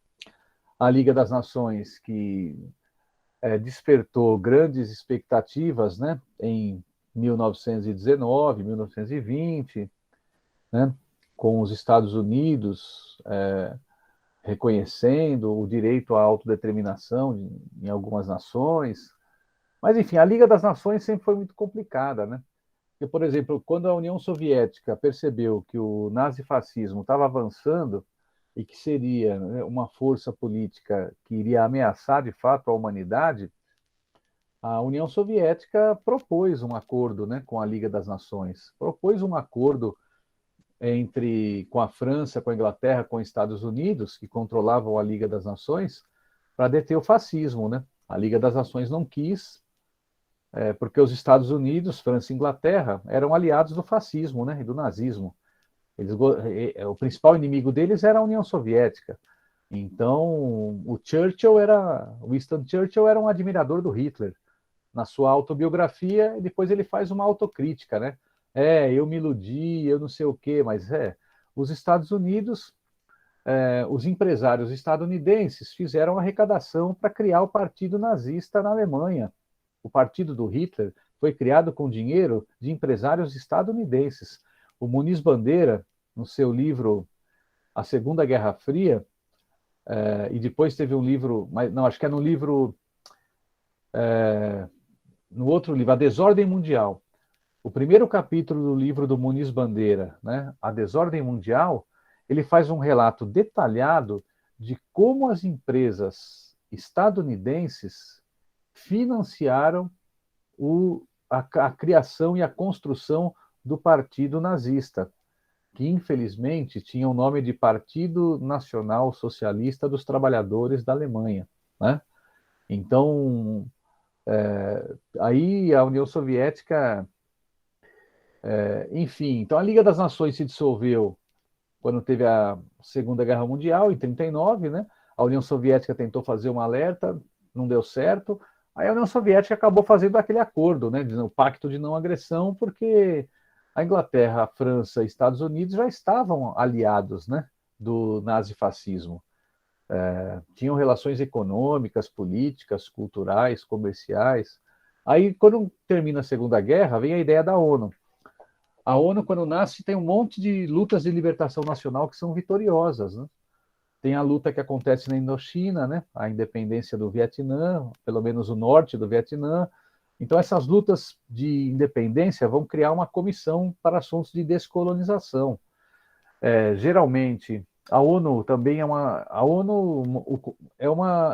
A Liga das Nações que despertou grandes expectativas, né? Em 1919, 1920, né? Com os Estados Unidos reconhecendo o direito à autodeterminação em algumas nações. Mas, enfim, a Liga das Nações sempre foi muito complicada, né? Porque, por exemplo, quando a União Soviética percebeu que o nazifascismo estava avançando e que seria, né, uma força política que iria ameaçar, de fato, a humanidade, a União Soviética propôs um acordo, né, com a Liga das Nações, propôs um acordo com a França, com a Inglaterra, com os Estados Unidos, que controlavam a Liga das Nações, para deter o fascismo, né? A Liga das Nações não quis, porque os Estados Unidos, França e Inglaterra eram aliados do fascismo, né, e do nazismo. O principal inimigo deles era a União Soviética. Então, Winston Churchill era um admirador do Hitler. Na sua autobiografia, e depois ele faz uma autocrítica, né? Eu me iludi, eu não sei o quê, mas os Estados Unidos, os empresários estadunidenses fizeram arrecadação para criar o Partido Nazista na Alemanha. O partido do Hitler foi criado com dinheiro de empresários estadunidenses. O Muniz Bandeira, no seu livro A Segunda Guerra Fria, e depois teve um livro, não, acho que é no livro, no outro livro, A Desordem Mundial. O primeiro capítulo do livro do Muniz Bandeira, né, A Desordem Mundial, ele faz um relato detalhado de como as empresas estadunidenses financiaram a criação e a construção do Partido Nazista, que infelizmente tinha o nome de Partido Nacional Socialista dos Trabalhadores da Alemanha, né? Então, aí a União Soviética, enfim, então a Liga das Nações se dissolveu quando teve a Segunda Guerra Mundial, em 1939, né? A União Soviética tentou fazer um alerta, não deu certo. Aí a União Soviética acabou fazendo aquele acordo, né, o pacto de não agressão, porque a Inglaterra, a França e Estados Unidos já estavam aliados, né, do nazifascismo. Tinham relações econômicas, políticas, culturais, comerciais. Aí, quando termina a Segunda Guerra, vem a ideia da ONU. A ONU, quando nasce, tem um monte de lutas de libertação nacional que são vitoriosas, né? Tem a luta que acontece na Indochina, né? A independência do Vietnã, pelo menos o norte do Vietnã. Então, essas lutas de independência vão criar uma comissão para assuntos de descolonização. Geralmente, a ONU também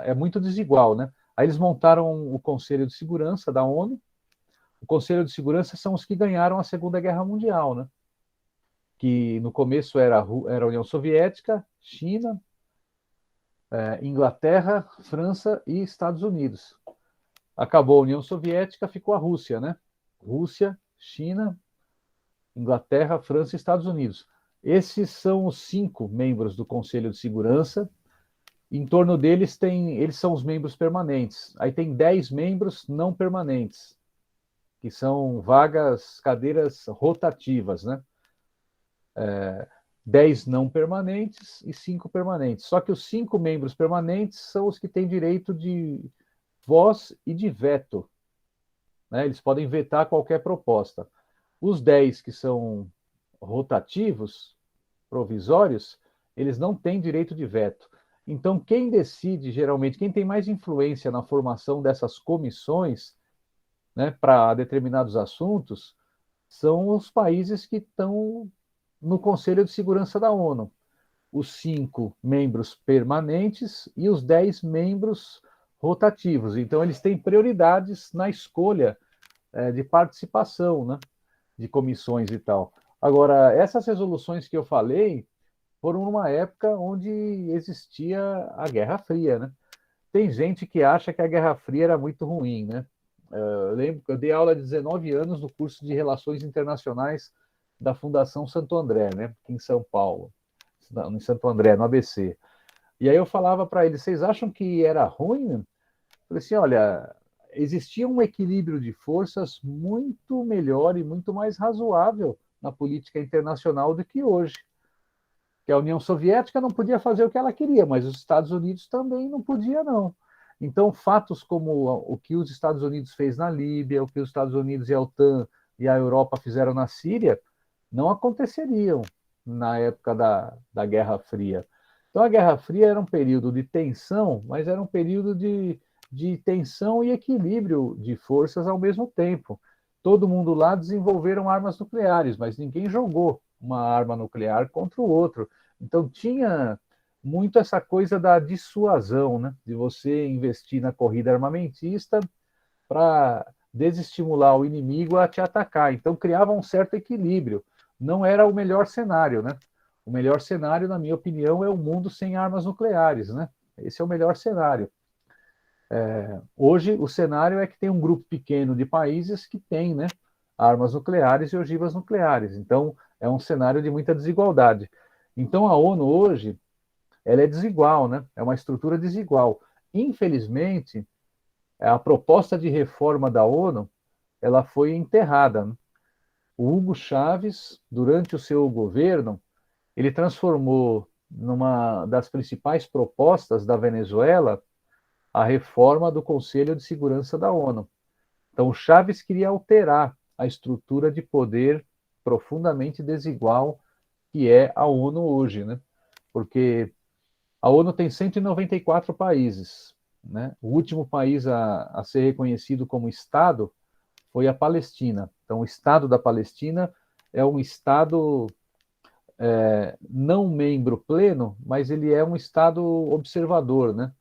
é muito desigual, né? Aí eles montaram o Conselho de Segurança da ONU. O Conselho de Segurança são os que ganharam a Segunda Guerra Mundial, né? Que no começo era a União Soviética, China, Inglaterra, França e Estados Unidos. Acabou a União Soviética, ficou a Rússia, né? Rússia, China, Inglaterra, França e Estados Unidos. Esses são os 5 membros do Conselho de Segurança. Em torno deles eles são os membros permanentes. Aí tem 10 membros não permanentes, que são cadeiras rotativas, né? 10 não permanentes e 5 permanentes. Só que os 5 membros permanentes são os que têm direito de voz e de veto, né? Eles podem vetar qualquer proposta. Os 10 que são rotativos, provisórios, eles não têm direito de veto. Então, quem decide, geralmente, quem tem mais influência na formação dessas comissões, né, para determinados assuntos, são os países que estão no Conselho de Segurança da ONU. Os 5 membros permanentes e os 10 membros rotativos. Então, eles têm prioridades na escolha de participação, né, de comissões e tal. Agora, essas resoluções que eu falei foram numa época onde existia a Guerra Fria, né? Tem gente que acha que a Guerra Fria era muito ruim, né? Eu lembro que eu dei aula de 19 anos no curso de Relações Internacionais da Fundação Santo André, né, aqui em São Paulo, em Santo André, no ABC. E aí eu falava para eles, vocês acham que era ruim? Eu falei assim, olha, existia um equilíbrio de forças muito melhor e muito mais razoável na política internacional do que hoje. Que a União Soviética não podia fazer o que ela queria, mas os Estados Unidos também não podia, não. Então, fatos como o que os Estados Unidos fez na Líbia, o que os Estados Unidos e a OTAN e a Europa fizeram na Síria, não aconteceriam na época da Guerra Fria. Então, a Guerra Fria era um período de tensão, mas era um período de tensão e equilíbrio de forças ao mesmo tempo. Todo mundo lá desenvolveram armas nucleares, mas ninguém jogou uma arma nuclear contra o outro. Então, tinha muito essa coisa da dissuasão, né? De você investir na corrida armamentista para desestimular o inimigo a te atacar. Então criava um certo equilíbrio. Não era o melhor cenário, né? O melhor cenário, na minha opinião, é um mundo sem armas nucleares, né? Esse é o melhor cenário. Hoje, o cenário é que tem um grupo pequeno de países que tem, né, armas nucleares e ogivas nucleares. Então, é um cenário de muita desigualdade. Então, a ONU hoje, ela é desigual, né? É uma estrutura desigual. Infelizmente, a proposta de reforma da ONU, ela foi enterrada, né? O Hugo Chávez, durante o seu governo, ele transformou numa das principais propostas da Venezuela a reforma do Conselho de Segurança da ONU. Então, o Chávez queria alterar a estrutura de poder profundamente desigual que é a ONU hoje, né? Porque a ONU tem 194 países, né? O último país a ser reconhecido como Estado foi a Palestina. Então, o Estado da Palestina é um Estado não membro pleno, mas ele é um Estado observador, né?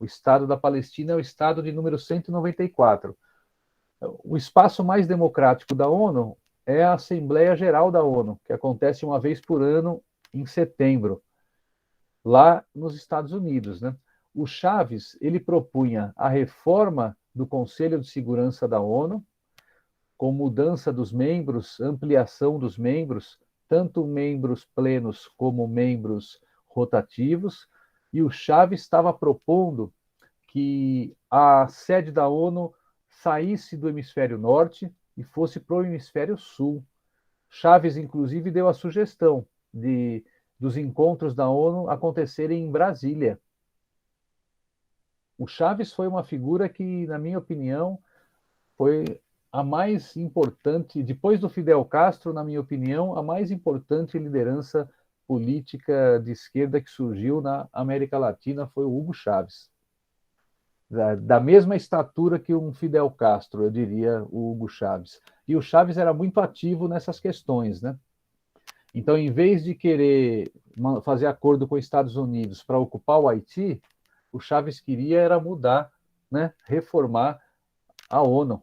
O Estado da Palestina é o Estado de número 194. O espaço mais democrático da ONU é a Assembleia Geral da ONU, que acontece uma vez por ano em setembro, lá nos Estados Unidos, né? O Chaves, ele propunha a reforma do Conselho de Segurança da ONU, com mudança dos membros, ampliação dos membros, tanto membros plenos como membros rotativos, e o Chaves estava propondo que a sede da ONU saísse do hemisfério norte e fosse para o hemisfério sul. Chaves, inclusive, deu a sugestão dos encontros da ONU acontecerem em Brasília. O Chaves foi uma figura que, na minha opinião, foi a mais importante, depois do Fidel Castro, na minha opinião, a mais importante liderança política de esquerda que surgiu na América Latina foi o Hugo Chávez. Da mesma estatura que um Fidel Castro, eu diria, o Hugo Chávez. E o Chávez era muito ativo nessas questões, né? Então, em vez de querer fazer acordo com os Estados Unidos para ocupar o Haiti, o Chávez queria era mudar, né, reformar a ONU,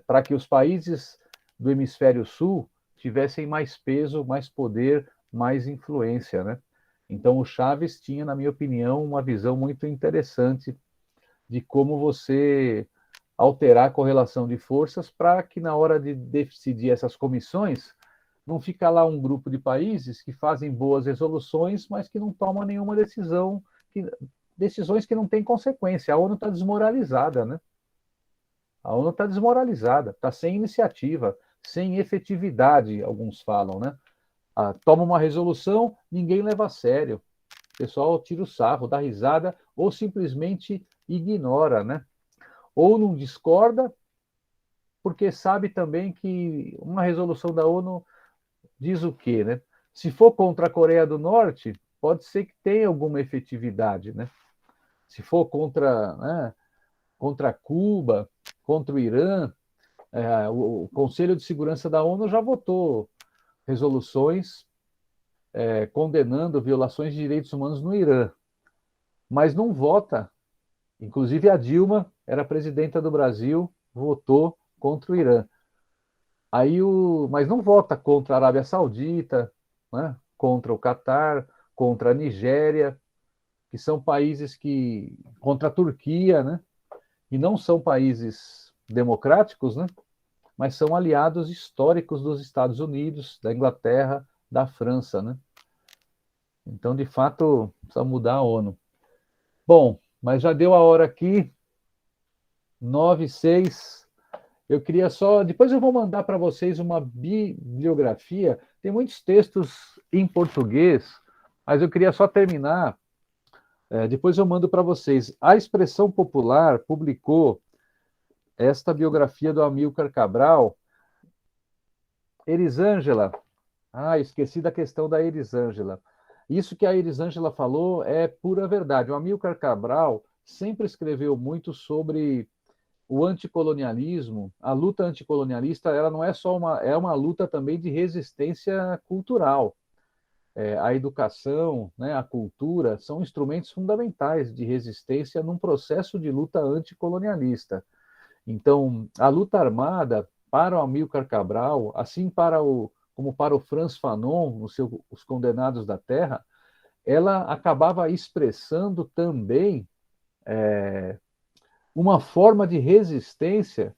para que os países do hemisfério sul tivessem mais peso, mais poder, mais influência, né? Então, o Chávez tinha, na minha opinião, uma visão muito interessante de como você alterar a correlação de forças para que, na hora de decidir essas comissões, não fica lá um grupo de países que fazem boas resoluções, mas que não tomam nenhuma decisão, decisões que não têm consequência. A ONU está desmoralizada, né? A ONU está desmoralizada, está sem iniciativa, sem efetividade, alguns falam, né? Toma uma resolução, ninguém leva a sério. O pessoal tira o sarro, dá risada ou simplesmente ignora, né? Ou não discorda, porque sabe também que uma resolução da ONU diz o quê, né? Se for contra a Coreia do Norte, pode ser que tenha alguma efetividade, né? Se for contra Cuba, contra o Irã, o Conselho de Segurança da ONU já votou resoluções condenando violações de direitos humanos no Irã, mas não vota. Inclusive a Dilma era presidenta do Brasil, votou contra o Irã. Mas não vota contra a Arábia Saudita, né? Contra o Catar, contra a Nigéria, que são países contra a Turquia, né? E não são países democráticos, né? Mas são aliados históricos dos Estados Unidos, da Inglaterra, da França, né? Então, de fato, precisa mudar a ONU. Bom, mas já deu a hora aqui, 9:06. Eu queria só... Depois eu vou mandar para vocês uma bibliografia. Tem muitos textos em português, mas eu queria só terminar. Depois eu mando para vocês. A Expressão Popular publicou esta biografia do Amílcar Cabral. Elisângela. Esqueci da questão da Elisângela. Isso que a Elisângela falou é pura verdade. O Amílcar Cabral sempre escreveu muito sobre o anticolonialismo. A luta anticolonialista, ela não é só uma luta também de resistência cultural. A educação, né, a cultura, são instrumentos fundamentais de resistência num processo de luta anticolonialista. Então, a luta armada para o Amílcar Cabral, assim como para o Frantz Fanon, Os Condenados da Terra, ela acabava expressando também uma forma de resistência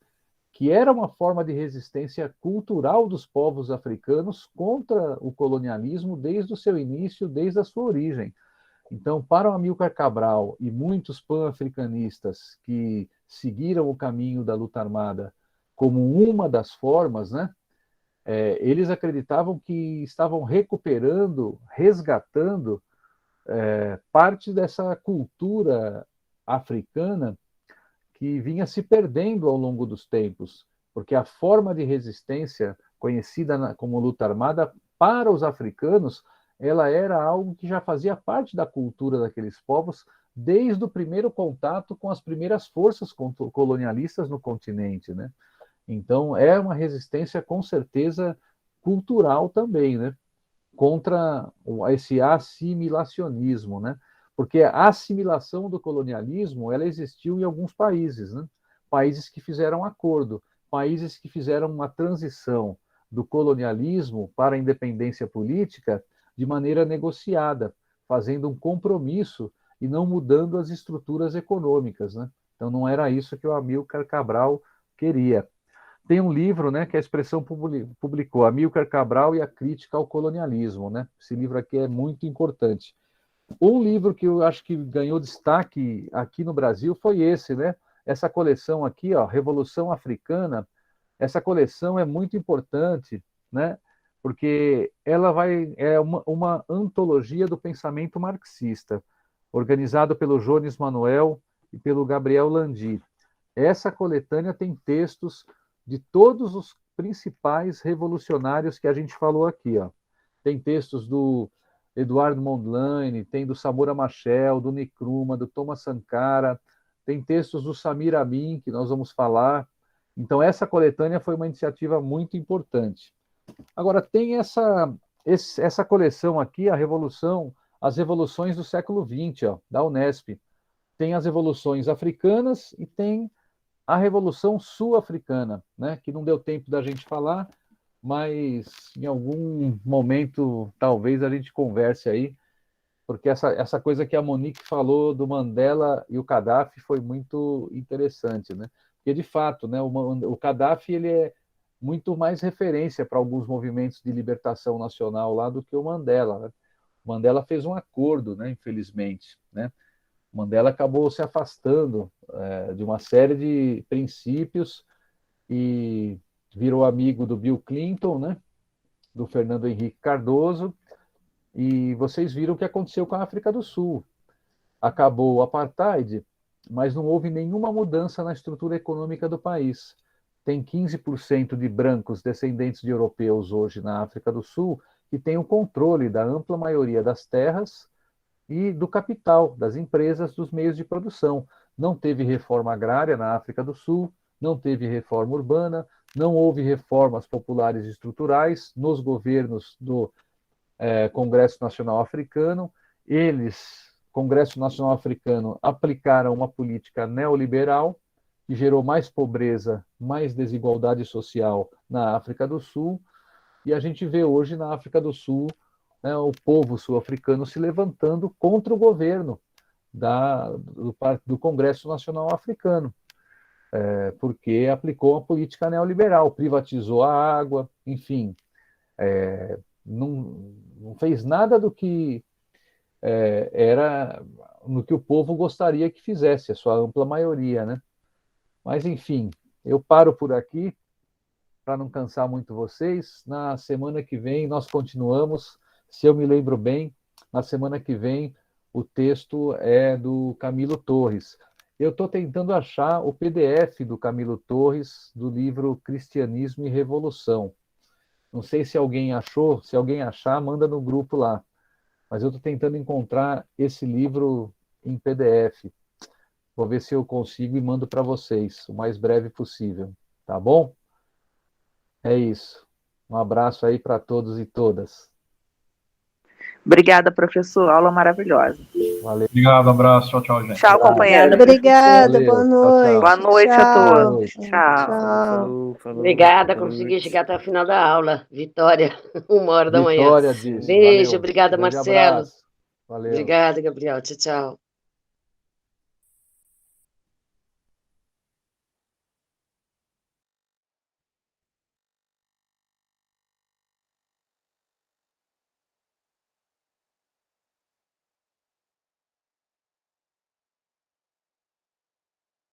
que era uma forma de resistência cultural dos povos africanos contra o colonialismo desde o seu início, desde a sua origem. Então, para o Amílcar Cabral e muitos pan-africanistas que seguiram o caminho da luta armada como uma das formas, né, eles acreditavam que estavam recuperando, resgatando parte dessa cultura africana que vinha se perdendo ao longo dos tempos, porque a forma de resistência conhecida como luta armada para os africanos, ela era algo que já fazia parte da cultura daqueles povos desde o primeiro contato com as primeiras forças colonialistas no continente, né? Então é uma resistência com certeza cultural também, né? Contra esse assimilacionismo, né? Porque a assimilação do colonialismo, ela existiu em alguns países, né? Países que fizeram acordo, países que fizeram uma transição do colonialismo para a independência política de maneira negociada, fazendo um compromisso e não mudando as estruturas econômicas, né? Então não era isso que o Amílcar Cabral queria. Tem um livro, né, que a Expressão publicou, Amílcar Cabral e a Crítica ao Colonialismo, né? Esse livro aqui é muito importante. Um livro que eu acho que ganhou destaque aqui no Brasil foi esse, né? Essa coleção aqui, ó, Revolução Africana. Essa coleção é muito importante, né? Porque ela é uma antologia do pensamento marxista, organizado pelo Jones Manuel e pelo Gabriel Landi. Essa coletânea tem textos de todos os principais revolucionários que a gente falou aqui, ó. Tem textos do Eduardo Mondlane, tem do Samora Machel, do Nkrumah, do Thomas Sankara, tem textos do Samir Amin, que nós vamos falar. Então, essa coletânea foi uma iniciativa muito importante. Agora, tem essa coleção aqui, as revoluções do século XX, ó, da Unesp. Tem as revoluções africanas e tem a Revolução Sul-Africana, né, que não deu tempo da gente falar, mas em algum momento talvez a gente converse aí, porque essa coisa que a Monique falou do Mandela e o Gaddafi foi muito interessante, né? Porque de fato, né, o Gaddafi ele é muito mais referência para alguns movimentos de libertação nacional lá do que o Mandela, né? O Mandela fez um acordo, né, infelizmente, né? Mandela acabou se afastando de uma série de princípios e virou amigo do Bill Clinton, né? Do Fernando Henrique Cardoso, e vocês viram o que aconteceu com a África do Sul. Acabou o apartheid, mas não houve nenhuma mudança na estrutura econômica do país. Tem 15% de brancos descendentes de europeus hoje na África do Sul que têm o controle da ampla maioria das terras e do capital, das empresas, dos meios de produção. Não teve reforma agrária na África do Sul, não teve reforma urbana, não houve reformas populares estruturais nos governos do Congresso Nacional Africano. Eles, Congresso Nacional Africano, aplicaram uma política neoliberal que gerou mais pobreza, mais desigualdade social na África do Sul, e a gente vê hoje na África do Sul, né, o povo sul-africano se levantando contra o governo do Congresso Nacional Africano, porque aplicou uma política neoliberal, privatizou a água, enfim, não fez nada do que era no que o povo gostaria que fizesse, a sua ampla maioria, né? Mas, enfim, eu paro por aqui para não cansar muito vocês. Na semana que vem nós continuamos. Se eu me lembro bem, na semana que vem o texto é do Camilo Torres. Eu estou tentando achar o PDF do Camilo Torres, do livro Cristianismo e Revolução. Não sei se alguém achou, se alguém achar, manda no grupo lá. Mas eu estou tentando encontrar esse livro em PDF. Vou ver se eu consigo e mando para vocês o mais breve possível. Tá bom? É isso. Um abraço aí para todos e todas. Obrigada, professor. Aula maravilhosa. Valeu. Obrigado, abraço. Tchau, tchau, gente. Tchau, companheiro. Obrigada, Valeu, boa tchau, noite. Boa noite a Tchau. todos. Tchau. Falou. Obrigada, Boa consegui noite. chegar até o final da aula. Vitória, 1h da manhã. Vitória disse. Beijo, Valeu. obrigada, Grande Marcelo. abraço. Valeu. Obrigada, Gabriel. Tchau, tchau.